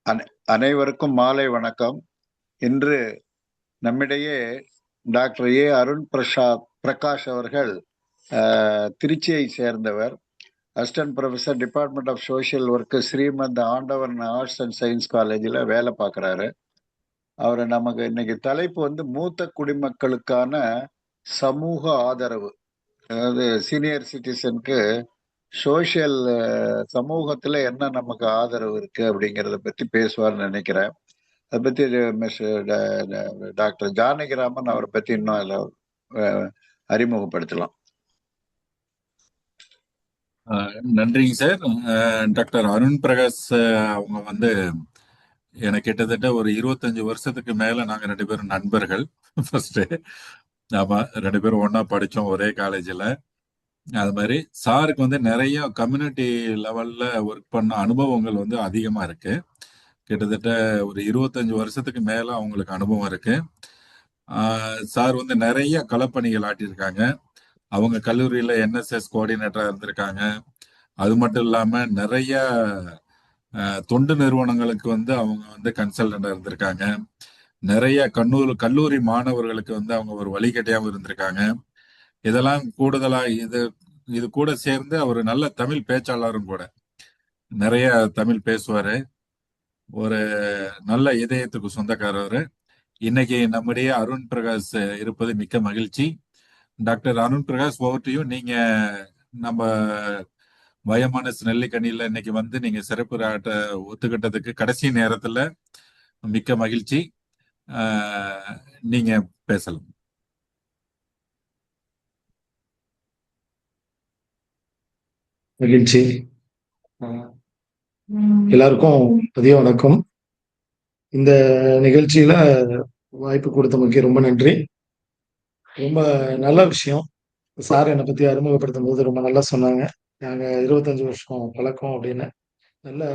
அனைவருக்கும் மாலை வணக்கம். இன்று நம்மிடையே டாக்டர் அருண் பிரகாஷ் அவர்கள் திருச்சியை சேர்ந்தவர். Assistant professor, department of social work, Srimad Andavan arts and science காலேஜில் வேலை பார்க்குறாரு. அவர் நமக்கு இன்னைக்கு தலைப்பு மூத்த குடிமக்களுக்கான சமூக ஆதரவு, அதாவது சீனியர் சிட்டிசனுக்கு சோஷியல் சமூகத்துல என்ன நமக்கு ஆதரவு இருக்கு அப்படிங்கிறத பத்தி பேசுவார்னு நினைக்கிறேன். அதை பத்தி டாக்டர் ஜானகிராமன் அவரை பத்தி இன்னும் அறிமுகப்படுத்தலாம். நன்றிங்க சார். டாக்டர் அருண் பிரகாஷ் அவங்க எனக்கு கிட்டத்தட்ட ஒரு 25 வருஷத்துக்கு மேல நாங்க 2 பேரும் நண்பர்கள். ஃபர்ஸ்ட் ஆமா, 2 பேரும் ஒன்னா படிச்சோம் ஒரே காலேஜில். அது மாதிரி சாருக்கு நிறைய கம்யூனிட்டி லெவல்ல ஒர்க் பண்ண அனுபவங்கள் அதிகமா இருக்கு. கிட்டத்தட்ட ஒரு 25 வருஷத்துக்கு மேல அவங்களுக்கு அனுபவம் இருக்கு. சார் நிறைய களப்பணிகள் ஆட்டியிருக்காங்க. அவங்க கல்லூரியில என்எஸ்எஸ் கோஆர்டினேட்டரா இருந்திருக்காங்க. அது மட்டும் இல்லாம நிறைய தொண்டு நிறுவனங்களுக்கு அவங்க கன்சல்டண்டா இருந்திருக்காங்க. நிறைய கல்லூரி மாணவர்களுக்கு அவங்க ஒரு வழிகாட்டியாகவும் இருந்திருக்காங்க. இதெல்லாம் கூடுதலா இது கூட சேர்ந்து அவர் நல்ல தமிழ் பேச்சாளரும் கூட. நிறைய தமிழ் பேசுவாரு. ஒரு நல்ல இதயத்துக்கு சொந்தக்காரர். இன்னைக்கு நம்முடைய அருண் பிரகாஷ் இருப்பது மிக்க மகிழ்ச்சி. டாக்டர் அருண் பிரகாஷ், ஓவர்டியும். நீங்க நம்ம வயமானஸ் நெல்லிக்கனியில இன்னைக்கு நீங்க சிறப்பு ஒத்துக்கிட்டதுக்கு கடைசி நேரத்துல மிக்க மகிழ்ச்சி. நீங்க பேசலாம். மகிழ்ச்சி. எல்லாருக்கும் மதிய வணக்கம். இந்த நிகழ்ச்சியில வாய்ப்பு கொடுத்தமைக்கு ரொம்ப நன்றி. ரொம்ப நல்ல விஷயம். சார் என்னை பத்தி அறிமுகப்படுத்தும் போது ரொம்ப நல்லா சொன்னாங்க. நாங்க 25 வருஷம் பழக்கம் அப்படின்னு. நல்ல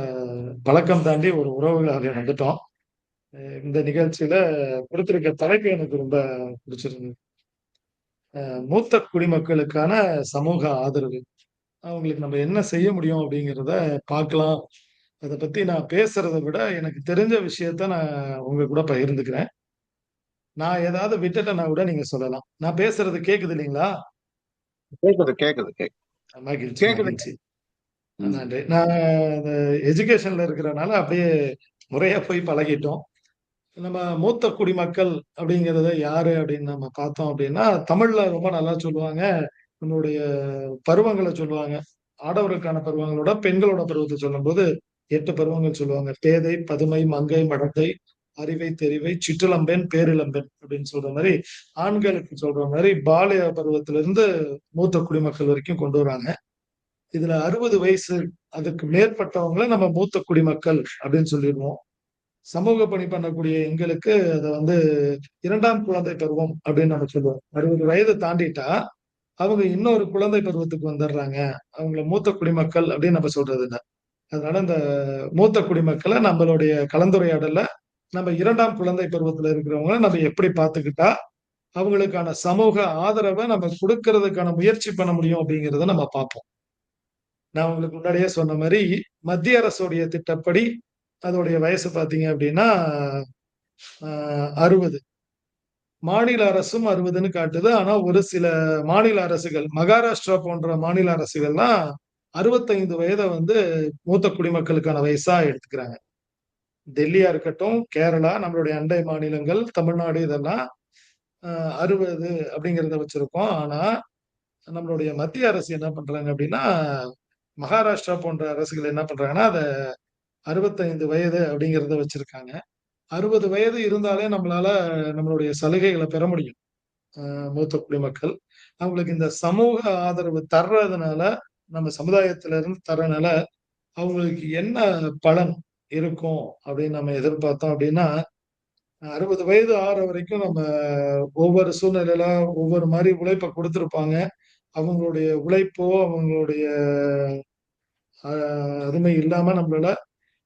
பழக்கம் தாண்டி ஒரு உறவுகளாக வந்துட்டோம். இந்த நிகழ்ச்சியில கொடுத்திருக்க தலைப்பு எனக்கு ரொம்ப பிடிச்சிருந்தது. மூத்த குடிமக்களுக்கான சமூக ஆதரவு, அவங்களுக்கு நம்ம என்ன செய்ய முடியும் அப்படிங்கிறத பார்க்கலாம். அதை பத்தி நான் பேசுறதை விட எனக்கு தெரிஞ்ச விஷயத்த நான் உங்க கூட பகிர்ந்துக்கிறேன். நான் ஏதாவது விட்டுட்டேன்னா கூட நீங்க சொல்லலாம். நான் பேசுறது கேக்குது இல்லைங்களா? கேக்குது. மகிழ்ச்சி, மகிழ்ச்சி. நன்றி. நான் எஜுகேஷன்ல இருக்கிறனால அப்படியே முறையா போய் பழகிட்டோம். நம்ம மூத்த குடிமக்கள் அப்படிங்கிறத யாரு அப்படின்னு நம்ம பார்த்தோம் அப்படின்னா, தமிழ்ல ரொம்ப நல்லா சொல்லுவாங்க. நம்மளுடைய பருவங்களை சொல்லுவாங்க. ஆடவருக்கான பருவங்களோட பெண்களோட பருவத்தை சொல்லும்போது 8 பருவங்கள் சொல்லுவாங்க. பேதை, பதுமை, மங்கை, மடந்தை, அறிவை, தெரிவை, சிற்றிளம்பெண், பேரிளம்பெண் அப்படின்னு சொல்ற மாதிரி, ஆண்களுக்கு சொல்ற மாதிரி பாலிய பருவத்திலிருந்து மூத்த குடிமக்கள் வரைக்கும் கொண்டு வராங்க. இதுல 60 வயசு அதுக்கு மேற்பட்டவங்களை நம்ம மூத்த குடிமக்கள் அப்படின்னு சொல்லிடுவோம். சமூக பணி பண்ணக்கூடிய எங்களுக்கு அதை 2ஆம் குழந்தை பருவம் அப்படின்னு நம்ம சொல்லுவோம். 60 வயது தாண்டிட்டா அவங்க இன்னொரு குழந்தை பருவத்துக்கு வந்துடுறாங்க. அவங்கள மூத்த குடிமக்கள் அப்படின்னு நம்ம சொல்றது இல்லை. அதனால இந்த மூத்த குடிமக்களை நம்மளுடைய கலந்துரையாடல நம்ம 2ஆம் குழந்தை பருவத்துல இருக்கிறவங்க நம்ம எப்படி பார்த்துக்கிட்டா அவங்களுக்கான சமூக ஆதரவை நம்ம கொடுக்கறதுக்கான முயற்சி பண்ண முடியும் அப்படிங்கிறத நம்ம பார்ப்போம். நான் உங்களுக்கு முன்னாடியே சொன்ன மாதிரி மத்திய அரசுடைய திட்டப்படி அதோடைய வயசு பாத்தீங்க அப்படின்னா 60. மாநில அரசும் 60ன்னு காட்டுது. ஆனா ஒரு சில மாநில அரசுகள், மகாராஷ்டிரா போன்ற மாநில அரசுகள்லாம் 65 வயதை மூத்த குடிமக்களுக்கான வயசா எடுத்துக்கிறாங்க. டெல்லியா இருக்கட்டும், கேரளா, நம்மளுடைய அண்டை மாநிலங்கள், தமிழ்நாடு, இதெல்லாம் 60 அப்படிங்கிறத வச்சிருக்கோம். ஆனா நம்மளுடைய மத்திய அரசு என்ன பண்றாங்க அப்படின்னா, மகாராஷ்டிரா போன்ற அரசுகள் என்ன பண்றாங்கன்னா அதை 65 வயது அப்படிங்கிறத வச்சிருக்காங்க. 60 வயது இருந்தாலே நம்மளால நம்மளுடைய சலுகைகளை பெற முடியும். மூத்த குடிமக்கள் அவங்களுக்கு இந்த சமூக ஆதரவு தர்றதுனால, நம்ம சமுதாயத்துல இருந்து தர்றதுனால அவங்களுக்கு என்ன பலன் இருக்கும் அப்படின்னு நம்ம எதிர்பார்த்தோம் அப்படின்னா, 60 வயது ஆற வரைக்கும் நம்ம ஒவ்வொரு சூழ்நிலையில ஒவ்வொரு மாதிரி உழைப்பை கொடுத்திருப்பாங்க. அவங்களுடைய உழைப்போ அவங்களுடைய அருமை இல்லாம நம்மளால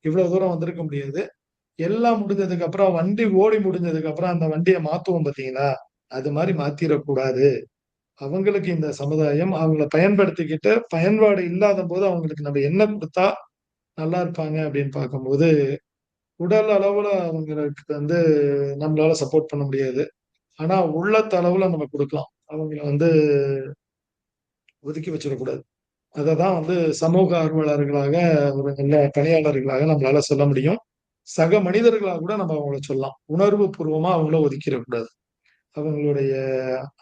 இவ்வளவு தூரம் வந்திருக்க முடியாது. எல்லாம் முடிஞ்சதுக்கு அப்புறம், வண்டி ஓடி முடிஞ்சதுக்கு அப்புறம் அந்த வண்டியை மாத்துவோம் பாத்தீங்களா, அது மாதிரி மாத்திரக்கூடாது. அவங்களுக்கு இந்த சமுதாயம் அவங்கள பயன்படுத்திக்கிட்டு பயன்பாடு இல்லாத போது அவங்களுக்கு நம்ம என்ன கொடுத்தா நல்லா இருப்பாங்க அப்படின்னு பார்க்கும்போது, உடல் அளவுல அவங்களுக்கு வந்து நம்மளால சப்போர்ட் பண்ண முடியாது. ஆனா உள்ளத்தளவுல நம்ம கொடுக்கலாம். அவங்கள வந்து ஒதுக்கி வச்சிடக்கூடாது. அததான் வந்து சமூக ஆர்வலர்களாக, ஒரு நல்ல பணியாளர்களாக நம்மளால சொல்ல முடியும். சக மனிதர்களா கூட நம்ம அவங்கள சொல்லலாம். உணர்வு பூர்வமா அவங்கள ஒதுக்கிடக்கூடாது. அவங்களுடைய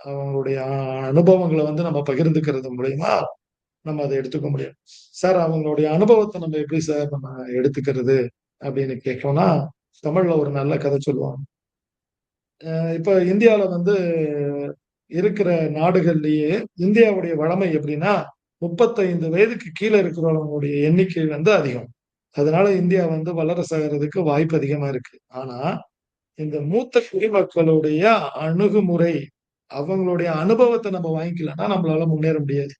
அவங்களுடைய அனுபவங்கள வந்து நம்ம பகிர்ந்துக்கிறது மூலியமா நம்ம அத எடுத்துக்க முடியும். சார் அவங்களுடைய அனுபவத்த நம்ம எப்படி சார் நம்ம எடுத்துக்கிறது அப்படின்னு கேட்டோம்னா, தமிழ்ல ஒரு நல்ல கதை சொல்லுவாங்க. இப்ப இந்தியால வந்து இருக்கிற நாடுகள்லயே இந்தியாவுடைய வளமை எப்படின்னா, 35 வயதுக்கு கீழ இருக்கிறவங்களுடைய எண்ணிக்கை வந்து அதிகம். அதனால இந்தியா வந்து வல்லரசு ஆகுறதுக்கு வாய்ப்பு அதிகமா இருக்கு. ஆனா, இந்த மூத்த குடிமக்களுடைய அணுகுமுறை, அவங்களுடைய அனுபவத்த நம்ம வாங்கிக்கலன்னா நம்மளால முன்னேற முடியாது.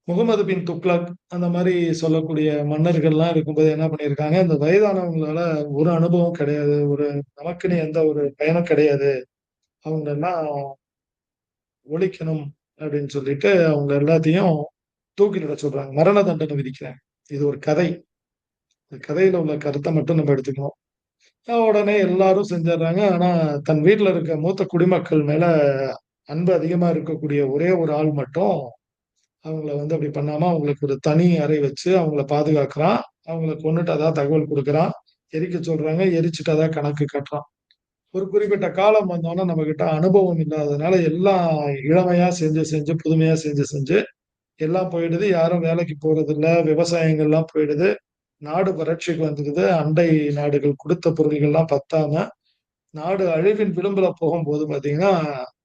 முகமது பின் துக்ளக் அந்த மாரி சொல்லக்கூடிய மன்னர்கள்லாம் இருக்கும்போது என்ன பண்ணியிருக்காங்க, இந்த வயதானவங்களால ஒரு அனுபவம் கிடையாது. நமக்குன்னு எந்த ஒரு பயனும் கிடையாது. அவங்களெல்லாம் ஒழிக்கணும் அப்படின்னு சொல்லிட்டு அவங்க எல்லாத்தையும் தூக்கிலிட சொல்றாங்க. மரண தண்டனை விதிக்கிறாங்க. இது ஒரு கதை. இந்த கதையில உள்ள கருத்த மட்டும் நம்ம எடுத்துக்கணும். உடனே எல்லாரும் செஞ்சுடுறாங்க. ஆனா தன் வீட்ல இருக்க மூத்த குடிமக்கள் மேல அன்பு அதிகமா இருக்கக்கூடிய ஒரே ஒரு ஆள் மட்டும் அவங்கள வந்து அப்படி பண்ணாம அவங்களுக்கு ஒரு தனி அறை வச்சு அவங்கள பாதுகாக்கிறான். அவங்கள கொன்னுட்டதா தகவல் குடுக்குறான். எரிக்க சொல்றாங்க. எரிச்சுட்டதா கணக்கு காட்டுறான். ஒரு குறிப்பிட்ட காலம் வந்தோனே நம்மகிட்ட அனுபவம் இல்லாததுனால எல்லாம் இளமையா செஞ்சு செஞ்சு, புதுமையா செஞ்சு செஞ்சு எல்லாம் போயிடுது. யாரும் வேலைக்கு போறதில்ல. விவசாயங்கள்லாம் போயிடுது. நாடு வறட்சிக்கு வந்துடுது. அண்டை நாடுகள் குடுத்த பொருள்கள்லாம் பத்தாம, நாடு அழிவின் விளிம்புல போகும்போது பார்த்தீங்கன்னா,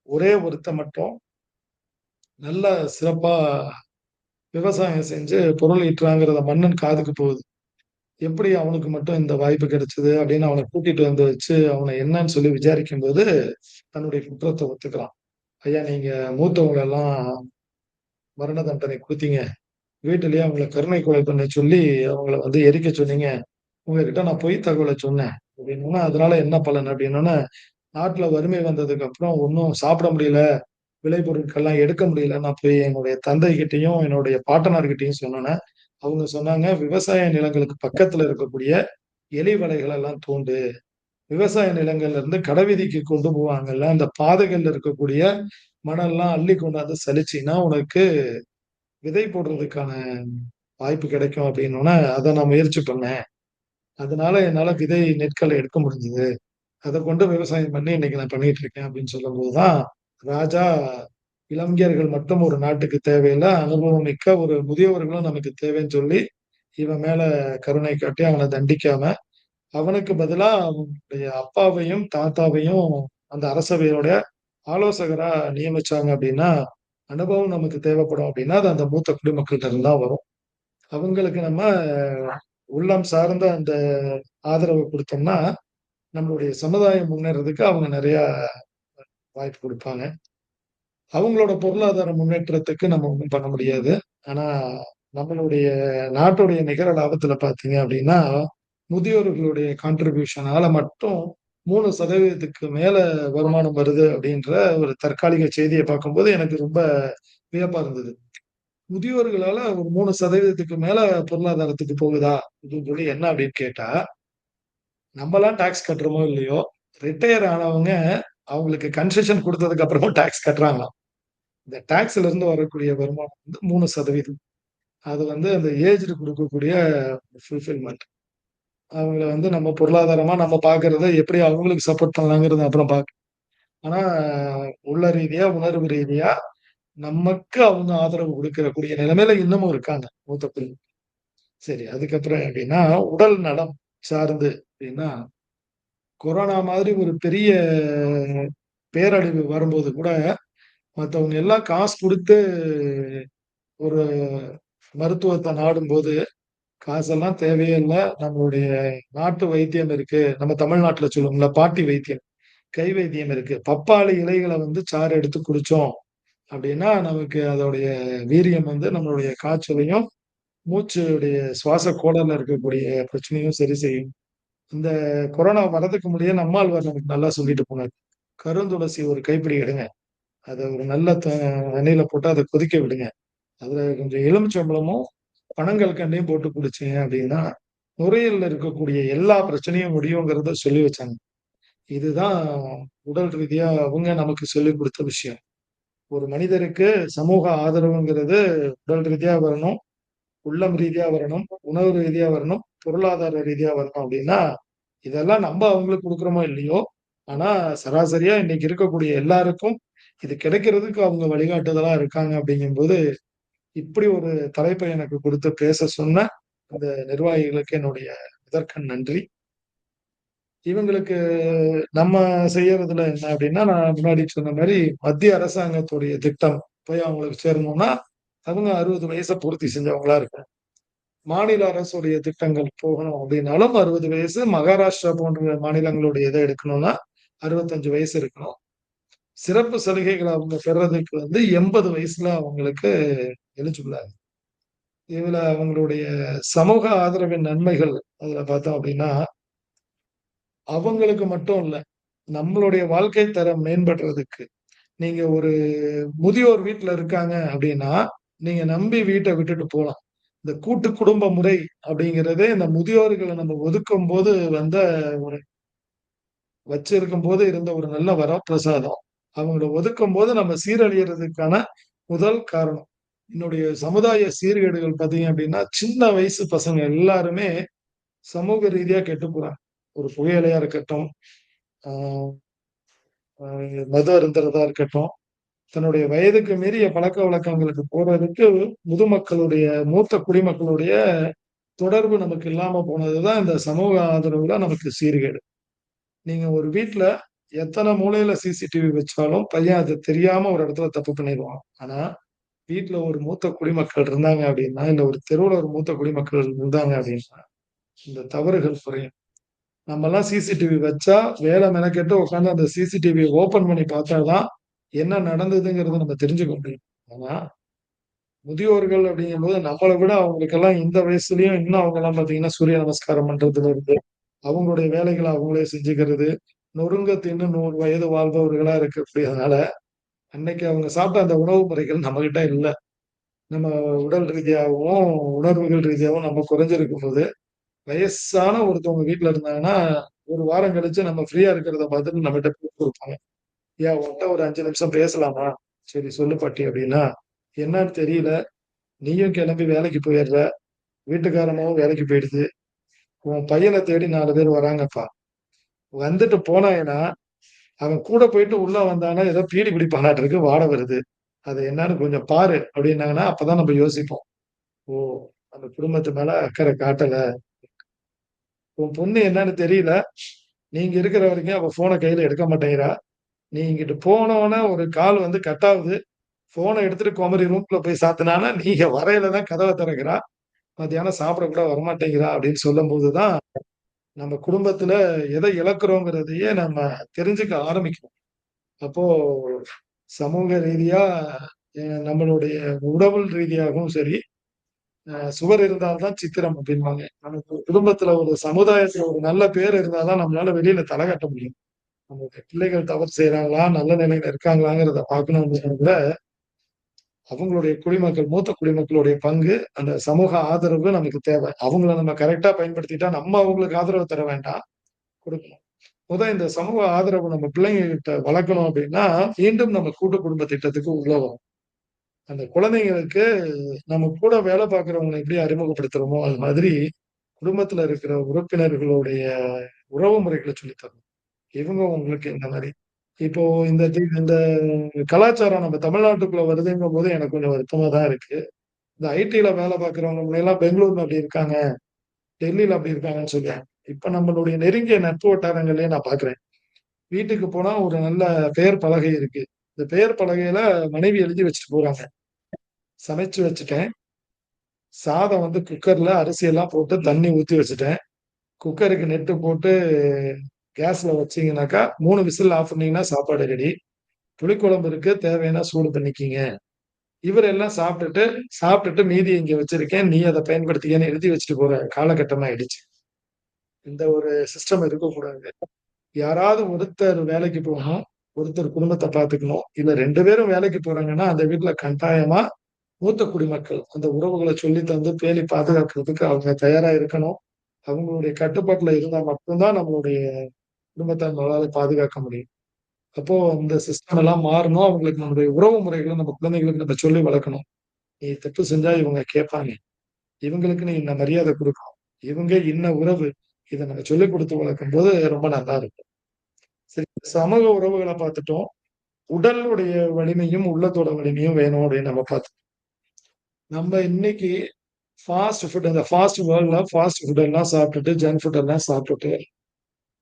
ஒரே ஒருத்தன் மட்டும் நல்ல சிறப்பா விவசாயம் செஞ்சு பொருள் ஈட்டுறாங்கிறத மன்னன் காதுக்கு போகுது. எப்படி அவனுக்கு மட்டும் இந்த வாய்ப்பு கிடைச்சது அப்படின்னு அவன கூட்டிட்டு வந்து வச்சு, அவன என்னன்னு சொல்லி விசாரிக்கும்போது, தன்னுடைய குற்றத்த ஒத்துக்கிறான். ஐயா நீங்க மூத்தவங்க எல்லாம் மரண தண்டனை குடுத்தீங்க. வீட்டிலேயே அவங்கள கருணை கொலை பண்ண சொல்லி அவங்கள வந்து எரிக்க சொன்னீங்க. உங்ககிட்ட நான் பொய் தகவல சொன்னேன். அப்படின்னோனே, அதனால என்ன பலன் அப்படின்னோனே, நாட்டுல வறுமை வந்ததுக்கு அப்புறம் ஒண்ணும் சாப்பிட முடியல. விளைபொருட்கள்லாம் எடுக்க முடியல. நான் போய் என்னுடைய தந்தைகிட்டயும், என்னுடைய பாட்டனார்கிட்டயும் சொன்னோனே, அவங்க சொன்னாங்க, "விவசாய நிலங்களுக்கு பக்கத்துல இருக்கக்கூடிய எலி வலைகள எல்லாம் தோண்டு. விவசாய நிலங்கள்ல இருந்து கடைவீதிக்கு கொண்டு போவாங்கல்ல, அந்த பாதைகள்ல இருக்கக்கூடிய மணல்லாம் அள்ளி கொண்டாந்து சலிச்சீன்னா, உனக்கு விதை போடுறதுக்கான வாய்ப்பு கிடைக்கும்." அப்படின்னோனே, அத நான் முயற்சி பண்ணேன். அதனால என்னால விதை நெற்கள எடுக்க முடிஞ்சது. அத கொண்டு விவசாயம் பண்ணி இன்னைக்கு நான் பண்ணிட்டு இருக்கேன் அப்படின்னு சொல்லும்போது தான், ராஜா இளைஞர்கள் மட்டும் ஒரு நாட்டுக்கு தேவையில்ல. அனுபவம் மிக்க ஒரு முதியவர்களும் நமக்கு தேவைன்னு சொல்லி, இவன் மேல கருணை காட்டி அவன தண்டிக்காம, அவனுக்கு பதிலா அவனுடைய அப்பாவையும், தாத்தாவையும் அந்த அரசவையோட ஆலோசகரா நியமிச்சாங்க அப்படின்னா, அனுபவம் நமக்கு தேவைப்படும் அப்படின்னா, அது அந்த மூத்த குடிமக்கள்ட்ட இருந்து தான் வரும். அவங்களுக்கு நம்ம உள்ளம் சார்ந்த அந்த ஆதரவு குடுத்தோம்னா, நம்மளுடைய சமுதாயம் முன்னேறதுக்கு அவங்க நெறைய வாய்ப்பு குடுப்பாங்க. அவங்களோட பொருளாதார முன்னேற்றத்துக்கு நம்ம ஒண்ணும் பண்ண முடியாது. ஆனா, நம்மளுடைய நாட்டுடைய நிகர லாபத்துல பார்த்தீங்க அப்படின்னா, முதியோர்களுடைய கான்ட்ரிபியூஷனால மட்டும் 3% மேல வருமானம் வருது அப்படின்ற ஒரு தற்காலிக செய்திய பார்க்கும்போது எனக்கு ரொம்ப வியப்பா இருந்தது. முதியோர்களால ஒரு 3% மேல பொருளாதாரத்துக்கு போகுதா? அப்படின்னு சொல்லி என்ன அப்படின்னு கேட்டா, நம்மலாம் டாக்ஸ் கட்டுறோமோ இல்லையோ, ரிட்டயர் ஆனவங்க அவங்களுக்கு கன்செஷன் குடுத்ததுக்கு அப்புறமும் டாக்ஸ் கட்டுறாங்களாம். இந்த டாக்ஸ்ல இருந்து வரக்கூடிய வருமானம் வந்து 3%. அது வந்து அந்த ஏஜ்டு குடுக்கக்கூடிய ஃபுல்ஃபில்மென்ட். அவங்கள வந்து நம்ம பொருளாதாரமா நம்ம பார்க்கிறத எப்படி அவங்களுக்கு சப்போர்ட் பண்ணலாங்கிறத அப்புறம் ஆனா உள்ள ரீதியா, உணர்வு ரீதியா நமக்கு அவங்க ஆதரவு குடுக்கக்கூடிய நிலைமையில இன்னமும் இருக்காங்க மூத்த குடி. சரி அதுக்கப்புறம் எப்படின்னா, உடல் நலம் சார்ந்து அப்படின்னா, கொரோனா மாதிரி ஒரு பெரிய பேரழிவு வரும்போது கூட மத்தவங்க எல்லாம் காசு குடுத்து ஒரு மருத்துவத்த நாடும்போது, காசெல்லாம் தேவையே இல்ல. நம்மளுடைய நாட்டு வைத்தியம் இருக்கு. நம்ம தமிழ்நாட்டுல சொல்லுவோம்ல, பாட்டி வைத்தியம், கை வைத்தியம் இருக்கு. பப்பாளி இலைகள வந்து சாறு எடுத்து குடிச்சோம் அப்படின்னா, நமக்கு அதோடைய வீரியம் வந்து நம்மளுடைய காய்ச்சலையும், மூச்சுடைய சுவாச கோளாறுல இருக்கக்கூடிய பிரச்சனையும் சரி செய்யும். இந்த கொரோனா வர்றதுக்கு முன்னாடியே நம்மாழ்வார் நமக்கு நல்லா சொல்லிட்டு போனாரு. கருந்துளசி ஒரு கைப்பிடி எடுங்க. அத ஒரு நல்ல தண்ணீல போட்டு அத கொதிக்க விடுங்க. அதுல கொஞ்சம் எலுமிச்சம்பழமும், பனங்கல்கண்டையும் போட்டு குடிச்சீங்க அப்படின்னா, நுரையீரல்ல இருக்கக்கூடிய எல்லா பிரச்சனையும் முடியுங்கிறத சொல்லி வச்சாங்க. இதுதான் உடல் ரீதியா அவங்க நமக்கு சொல்லிக் கொடுத்த விஷயம். ஒரு மனிதருக்கு சமூக ஆதரவுங்கிறது உடல் ரீதியா வரணும், உள்ளம் ரீதியா வரணும், உணவு ரீதியா வரணும், பொருளாதார ரீதியா வரணும் அப்படின்னா, இதெல்லாம் நம்ம அவங்களுக்கு குடுக்குறோமோ இல்லையோ, ஆனா சராசரியா இன்னைக்கு இருக்கக்கூடிய எல்லாருக்கும் இது கிடைக்கிறதுக்கு அவங்க வழிகாட்டுதலா இருக்காங்க அப்படிங்கும்போது, இப்படி ஒரு தலைப்பை எனக்கு குடுத்து பேச சொன்ன அந்த நிர்வாகிகளுக்கு என்னுடைய முதற்கண் நன்றி. இவங்களுக்கு நம்ம செய்யறதுல என்ன அப்படின்னா, நான் முன்னாடி சொன்ன மாரி மத்திய அரசாங்கத்துடைய திட்டம் போய் அவங்களுக்கு சேரணும்னா, அவங்க 60 வயச பூர்த்தி செஞ்சவங்களா இருக்கணும். மாநில அரசுடைய திட்டங்கள் போகணும் அப்படின்னாலும் 60 வயசு. மகாராஷ்டிரா போன்ற மாநிலங்களுடைய இத எடுக்கணும்னா 65 வயசு இருக்கணும். சிறப்பு சலுகைகள அவங்க பெறதுக்கு 80 வயசுல அவங்களுக்கு எலிஜிபிளா இருக்கு. இதுல அவங்களுடைய சமூக ஆதரவின் நன்மைகள் அதுல பார்த்தோம் அப்படின்னா, அவங்களுக்கு மட்டும் இல்ல, நம்மளுடைய வாழ்க்கை தரம் மேம்படுறதுக்கு, நீங்க ஒரு முதியோர் வீட்ல இருக்காங்க அப்படின்னா, நீங்க நம்பி வீட்ட விட்டுட்டு போலாம். இந்த கூட்டு குடும்ப முறை அப்படிங்கிறதே இந்த முதியோர்கள நம்ம ஒதுக்கும்போது வந்த ஒரு வச்சிருக்கும்போது இருந்த ஒரு நல்ல வரப்பிரசாதம். அவங்கள ஒதுக்கும்போது நம்ம சீரழியறதுக்கான முதல் காரணம். என்னுடைய சமுதாய சீர்கேடுகள் பார்த்தீங்க அப்படின்னா, சின்ன வயசு பசங்க எல்லாருமே சமூக ரீதியா கெட்டுப் போறாங்க. ஒரு புகையிலையா இருக்கட்டும், ஆ அ மது அருந்துறதா இருக்கட்டும், தன்னுடைய வயதுக்கு மீறிய பழக்கவழக்கங்களுக்கு போறதுக்கு முதுமக்களுடைய மூத்த குடிமக்களுடைய தொடர்பு நமக்கு இல்லாம போனதுதான் இந்த சமூக ஆதரவுல நமக்கு சீர்கேடு. நீங்க ஒரு வீட்ல எத்தன மூலையில சிசிடிவி வச்சாலும் பையன் அது தெரியாம ஒரு இடத்துல தப்பு பண்ணிருவான். ஆனா, வீட்ல ஒரு மூத்த குடிமக்கள் இருந்தாங்க அப்படின்னா, இல்ல ஒரு தெருவுல ஒரு மூத்த குடிமக்கள் இருந்தாங்க அப்படின்னா, இந்த தவறுகள் குறையும். நம்மலாம் சிசிடிவி வச்சா வேல மெனக்கெட்டு உட்கார்ந்து அந்த சிசிடிவிய ஓப்பன் பண்ணி பார்த்தா தான் என்ன நடந்ததுங்கிறத நம்ம தெரிஞ்சுக்க முடியும். ஆனா, முதியோர்கள் அப்படிங்கும்போது நம்மள விட அவங்களுக்கெல்லாம் இந்த வயசுலயும் இன்னும் அவங்கலாம் பார்த்தீங்கன்னா, சூரிய நமஸ்காரம் பண்றதுல இருந்து, அவங்களுடைய வேலைகள அவங்களே செஞ்சுக்கிறது, நொறுங்க தின்னு 100 வயது வாழ்பவர்களா இருக்கக்கூடியதுனால, அன்னைக்கு அவங்க சாப்பிட்ட அந்த உணவு முறைகள் நம்மகிட்ட இல்ல. நம்ம உடல் ரீதியாவும், உணர்வுகள் ரீதியாவும் நம்ம குறைஞ்சிருக்கும்போது, வயசான ஒருத்தவங்க வீட்ல இருந்தாங்கன்னா, ஒரு வாரம் கழிச்சு நம்ம ஃப்ரீயா இருக்கிறத பார்த்துட்டு நம்மட்ட குடுப்பாங்க. "ஏன் உன்ட்ட ஒரு 5 நிமிஷம் பேசலாமா?" "சரி சொல்லு பாட்டி" அப்படின்னா, "என்னன்னு தெரியல. நீயும் கிளம்பி வேலைக்கு போயிடுற. வீட்டுக்காரமாவும் வேலைக்கு போயிடுது. உன் பையன தேடி 4 பேர் வராங்கப்பா. வந்துட்டு போனாங்கன்னா, அவன் கூட போயிட்டு உள்ள வந்தான்னா, ஏதோ பீடி பிடிப்பானாட்டுருக்கு. வாடை வருது. அது என்னன்னு கொஞ்சம் பாரு" அப்படின்னாங்கன்னா, அப்பதான் நம்ம யோசிப்போம். ஓ! அந்த குடும்பத்து மேல அக்கறை காட்டல. உன் பொண்ணு என்னன்னு தெரியல. நீங்க இருக்கிற வரைக்கும் அவ ஃபோன கையில எடுக்க மாட்டேங்கிறா. நீ இங்கிட்டு போனோனே ஒரு கால் கட் ஆகுது. ஃபோன எடுத்துட்டு குமரி ரூம்குள்ள போய் சாத்துனான்னா, நீங்க வரையில தான் கதவ திறக்கிறா. மத்தியானம் சாப்பிட கூட வரமாட்டேங்கிறா அப்படின்னு சொல்லும்போது தான், நம்ம குடும்பத்துல எதை இழக்கிறோங்கிறதையே நம்ம தெரிஞ்சுக்க ஆரம்பிக்கிறோம். அப்போ சமூக ரீதியா நம்மளுடைய உடல் ரீதியாகவும் சரி, சுவர் இருந்தால் தான் சித்திரம் அப்படிம்பாங்க. நமக்கு குடும்பத்துல ஒரு சமுதாயத்துல ஒரு நல்ல பேர் இருந்தா தான் நம்மளால வெளியில தல காட்ட முடியும். நம்மளுடைய பிள்ளைகள் தவறு செய்றாங்களா? நல்ல நிலையில இருக்காங்களாங்கிறத பார்க்கணும் அப்படிங்கிறதுல, அவங்களுடைய குடிமக்கள், மூத்த குடிமக்களுடைய பங்கு, அந்த சமூக ஆதரவு நமக்கு தேவை. அவங்கள நம்ம கரெக்ட்டா பயன்படுத்திட்டா, நம்ம அவங்களுக்கு ஆதரவு தர வேண்டாம், குடுக்கணும். இந்த சமூக ஆதரவு நம்ம பிள்ளைங்ககிட்ட வளர்க்கணும் அப்படின்னா, மீண்டும் நம்ம கூட்டு குடும்ப திட்டத்துக்கு உள்ள வரும். அந்த குழந்தைங்களுக்கு நம்ம கூட வேலை பார்க்கிறவங்கள எப்படி அறிமுகப்படுத்துறோமோ, அது மாதிரி குடும்பத்துல இருக்கிற உறுப்பினர்களுடைய உறவு முறைகள சொல்லி தரணும். இவங்க உங்களுக்கு இந்த மாரி. இப்போ இந்த கலாச்சாரம் நம்ம தமிழ்நாட்டுக்குள்ள வருதுங்கும்போது எனக்கு கொஞ்சம் வருத்தமா தான் இருக்கு. இந்த ஐடில வேலை பார்க்கிறவங்க முன்னையெல்லாம் பெங்களூர்ல அப்படி இருக்காங்க, டெல்லியில அப்படி இருக்காங்கன்னு சொல்லுவாங்க. இப்ப நம்மளுடைய நெருங்கிய நட்பு வட்டாரங்கள்லயே நான் பார்க்கிறேன். வீட்டுக்கு போனா ஒரு நல்ல பெயர் பலகை இருக்கு. இந்த பெயர் பலகையில மனைவி எழுதி வச்சுட்டு போறாங்க. சமைச்சு வச்சுட்டேன். சாதம் குக்கர்ல அரிசி எல்லாம் போட்டு தண்ணி ஊத்தி வச்சுட்டேன். குக்கருக்கு நெட்டு போட்டு கேஸ்ல வச்சீங்கன்னாக்கா 3 விசில் ஆஃப் பண்ணீங்கன்னா சாப்பாடு ரெடி. புளிக்குழம்பு இருக்கு. தேவைன்னா சூடு பண்ணிக்கீங்க. இவரு எல்லாம் சாப்பிட்டுட்டு மீதிய இங்க வச்சிருக்கேன். நீ அத பயன்படுத்திக்கன்னு எழுதி வச்சுட்டு போற காலகட்டம் ஆயிடுச்சு. இந்த ஒரு சிஸ்டம் இருக்கக்கூடாது. யாராவது ஒருத்தர் வேலைக்கு போகணும். ஒருத்தர் குடும்பத்த பார்த்துக்கணும். இல்ல 2 பேரும் வேலைக்கு போறாங்கன்னா, அந்த வீட்ல கட்டாயமா மூத்த குடிமக்கள் அந்த உறவுகள சொல்லி தந்து பேணி பாதுகாக்கிறதுக்கு அவங்க தயாரா இருக்கணும். அவங்களுடைய கட்டுப்பாட்டுல இருந்தா மட்டும்தான் நம்மளுடைய குடும்பத்தை நம்மளால பாதுகாக்க முடியும். அப்போ இந்த சிஸ்டம் எல்லாம் மாறணும். அவங்களுக்கு நம்முடைய உறவு முறைகளை நம்ம குழந்தைகளுக்கு நம்ம சொல்லி வளர்க்கணும். நீ தப்பு செஞ்சா இவங்க கேட்பாங்க. இவங்களுக்கு நீ இந்த மரியாதை கொடுக்கணும். இவங்க இன்ன உறவு. இதை நம்ம சொல்லிக் கொடுத்து வளர்க்கும் போது ரொம்ப நல்லா இருக்கும். சரி, சமூக உறவுகளை பார்த்துட்டோம். உடலுடைய வலிமையும் உள்ளத்தோட வலிமையும் வேணும் அப்படின்னு நம்ம பார்த்தோம். நம்ம இன்னைக்கு ஃபாஸ்ட் ஃபுட், அந்த ஃபாஸ்ட் வேர்ல்ட்ல ஃபாஸ்ட் ஃபுட் எல்லாம் சாப்பிட்டுட்டு, ஜங்க் ஃபுட் எல்லாம் சாப்பிட்டுட்டு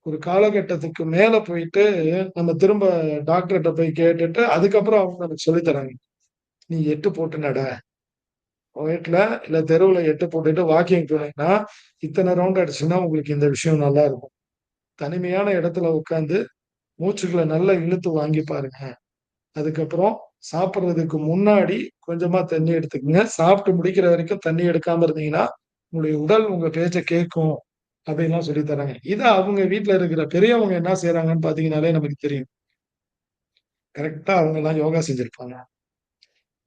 ஒரு காலகட்டத்துக்கு மேல போயிட்டு நம்ம திரும்ப டாக்டர்கிட்ட போய் கேட்டுட்டு அதுக்கப்புறம் அவங்க நமக்கு சொல்லித் தராங்க. நீ 8 போட்டு நட. வீட்டுல இல்ல தெருவுல 8 போட்டுட்டு வாக்கிங் போனீங்கன்னா இத்தனை ரவுண்ட் அடிச்சுன்னா உங்களுக்கு இந்த விஷயம் நல்லா இருக்கும். தனிமையான இடத்துல உட்கார்ந்து மூச்சுக்களை நல்லா இழுத்து வாங்கி பாருங்க. அதுக்கப்புறம் சாப்பிடுறதுக்கு முன்னாடி கொஞ்சமா தண்ணி எடுத்துக்கங்க. சாப்பிட்டு முடிக்கிற வரைக்கும் தண்ணி எடுக்காம இருந்தீங்கன்னா உங்களுடைய உடல் உங்க பேச்ச கேட்கும் அப்படின்லாம் சொல்லி தராங்க. இத அவங்க வீட்டுல இருக்கிற பெரியவங்க என்ன செய்யறாங்கன்னு பாத்தீங்கன்னாலே நமக்கு தெரியும். கரெக்டா அவங்க எல்லாம் யோகா செஞ்சிருப்பாங்க.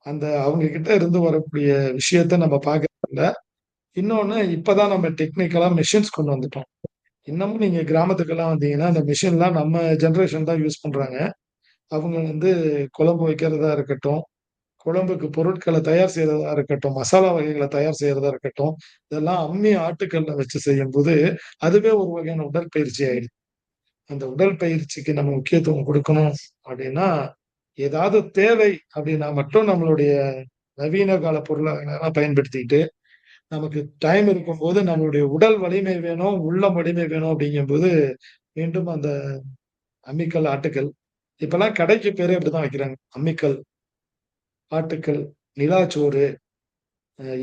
அந்த அவங்க கிட்ட இருந்து வரக்கூடிய விஷயத்த நம்ம பார்க்கறது இல்ல. இன்னொன்னு இப்பதான் நம்ம டெக்னிக்கலா மெஷின்ஸ் கொண்டு வந்துட்டோம். இன்னமும் நீங்க கிராமத்துக்கெல்லாம் வந்தீங்கன்னா அந்த மெஷின்லாம் நம்ம ஜெனரேஷன் தான் யூஸ் பண்றாங்க. அவங்க வந்து குழம்பு வைக்கிறதா இருக்கட்டும், குழம்புக்கு பொருட்கள தயார் செய்றதா இருக்கட்டும், மசாலா வகைகள தயார் செய்றதா இருக்கட்டும், இதெல்லாம் அம்மி ஆட்டுக்கல்ல வச்சு செய்யும்போது, அதுவே ஒரு வகையான உடற்பயிற்சி ஆயிடுது. அந்த உடற்பயிற்சிக்கு நம்ம முக்கியத்துவம் குடுக்கணும் அப்படின்னா, ஏதாவது தேவை அப்படின்னா மட்டும் நம்மளுடைய நவீன கால பொருளெல்லாம் பயன்படுத்திக்கிட்டு, நமக்கு டைம் இருக்கும்போது நம்மளுடைய உடல் வலிமை வேணும், உள்ளம் வலிமை வேணும் அப்படிங்கும்போது, மீண்டும் அந்த அம்மிக்கல், ஆட்டுக்கல் இப்பல்லாம் கடைக்கு பேரே அப்படிதான் வைக்கிறாங்க. அம்மிக்கல், ஆட்டுக்கல், நிலாச்சோறு,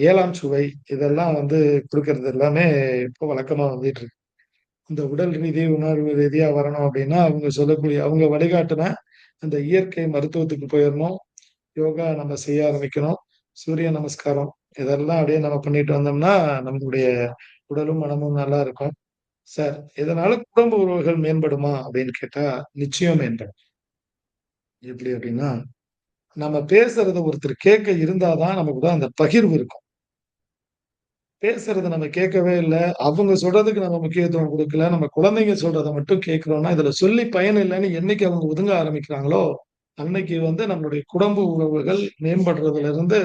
ஏழாம் சுவை இதெல்லாம் வந்து குடுக்கறது எல்லாமே இப்போ வழக்கமா வந்துட்டு இருக்கு. இந்த உடல் ரீதி, உணர்வு ரீதியா வரணும் அப்படின்னா, அவங்க சொல்லக்கூடிய அவங்க வழிகாட்டுன அந்த இயற்கை மருத்துவத்துக்கு போயிரணும். யோகா நம்ம செய்ய ஆரம்பிக்கணும். சூரிய நமஸ்காரம் இதெல்லாம் அப்படியே நம்ம பண்ணிட்டு வந்தோம்னா, நம்மளுடைய உடலும், மனமும் நல்லா இருக்கும். சார், இதனால குடும்ப உறவுகள் மேம்படுமா அப்படின்னு கேட்டா, நிச்சயம் மேம்படும். எப்படி அப்படின்னா, நம்ம பேசுறத ஒருத்தர் கேட்க இருந்தா தான் நமக்கு தான் அந்த பகிர்வு இருக்கும். பேசுறத நம்ம கேட்கவே இல்ல. அவங்க சொல்றதுக்கு நம்ம முக்கியத்துவம் குடுக்கல. நம்ம குழந்தைங்க சொல்றத மட்டும் கேட்கிறோம்னா, இதுல சொல்லி பயன் இல்லன்னு என்னைக்கு அவங்க ஒதுங்க ஆரம்பிக்கிறாங்களோ, அன்னைக்கு வந்து நம்மளுடைய குடும்ப உறவுகள் மேம்படுறதுல இருந்து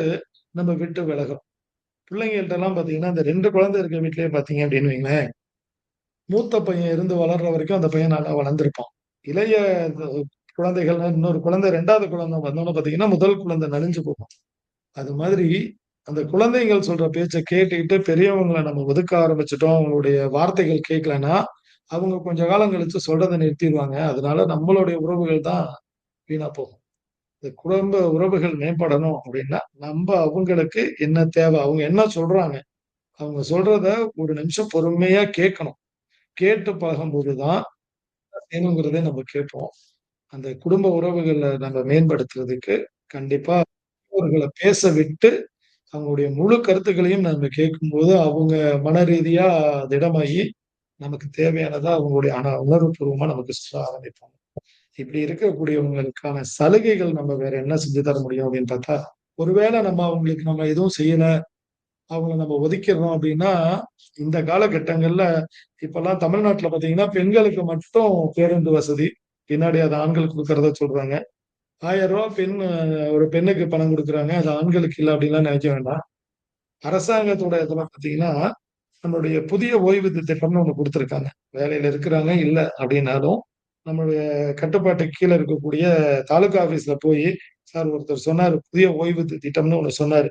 நம்ம விட்டு விலகுறோம். பிள்ளைங்கள்ட்டலாம் பார்த்தீங்கன்னா, இந்த 2 குழந்தை இருக்க வீட்லயே பார்த்தீங்க அப்படின்னு வைங்களேன், மூத்த பையன் இருந்து வளர்ற வரைக்கும் அந்த பையன் நல்லா வளர்ந்திருப்பான். இளைய து குழந்தைகள்னா இன்னொரு குழந்தை 2வது குழந்தை வந்தோனே பார்த்தீங்கன்னா, முதல் குழந்தை நலிஞ்சு போகும். அது மாதிரி அந்த குழந்தைகள் சொல்ற பேச்ச கேட்டுக்கிட்டு பெரியவங்கள நம்ம ஒதுக்க ஆரம்பிச்சுட்டோம். அவங்களுடைய வார்த்தைகள் கேட்கலன்னா, அவங்க கொஞ்ச காலம் கழிச்சு சொல்றத நிறுத்திருவாங்க. அதனால நம்மளுடைய உறவுகள் தான் வீணா போகும். இந்த குடும்ப உறவுகள் மேம்படணும் அப்படின்னா, நம்ப அவங்களுக்கு என்ன தேவை? அவங்க என்ன சொல்றாங்க? அவங்க சொல்றத ஒரு நிமிஷம் பொறுமையா கேட்கணும். கேட்டு பழகும்போது தான் வேணுங்கிறத நம்ம கேட்போம். அந்த குடும்ப உறவுகள நம்ம மேம்படுத்துறதுக்கு கண்டிப்பா பெற்றோர்கள பேச விட்டு அவங்களுடைய முழு கருத்துக்களையும் நம்ம கேட்கும்போது, அவங்க மன ரீதியா திடமாகி, நமக்கு தேவையானத அவங்களுடைய உணர்வுபூர்வமா நமக்கு சொல்ல ஆரம்பிப்பாங்க. இப்படி இருக்கக்கூடியவங்களுக்கான சலுகைகள் நம்ம வேற என்ன செஞ்சு தர முடியும் அப்படின்னு பார்த்தா, ஒருவேளை நம்ம அவங்களுக்கு நம்ம எதுவும் செய்யல, அவங்கள நம்ம ஒதுக்கிடுறோம் அப்படின்னா, இந்த காலகட்டங்கள்ல இப்பல்லாம் தமிழ்நாட்டுல பார்த்தீங்கன்னா, பெண்களுக்கு மட்டும் பேருந்து வசதி. பின்னாடி அது ஆண்களுக்கு குடுக்கிறதா சொல்றாங்க. ரூ. 1000 ஒரு பெண்ணுக்கு பணம் குடுக்குறாங்க. அது ஆண்களுக்கு இல்ல அப்படின்லாம் நெனைக்க வேண்டாம். அரசாங்கத்தோட இதுல பார்த்தீங்கன்னா, நம்மளுடைய புதிய ஓய்வூதிய திட்டம்னு ஒண்ணு குடுத்திருக்காங்க. வேலையில இருக்கிறாங்க, இல்ல அப்படின்னாலும், நம்மளுடைய கட்டுப்பாட்டுக்கு கீழ இருக்கக்கூடிய தாலுகா ஆபீஸ்ல போயி, சார் ஒருத்தர் சொன்னாரு, புதிய ஓய்வூதிய திட்டம்னு ஒண்ணு சொன்னாரு.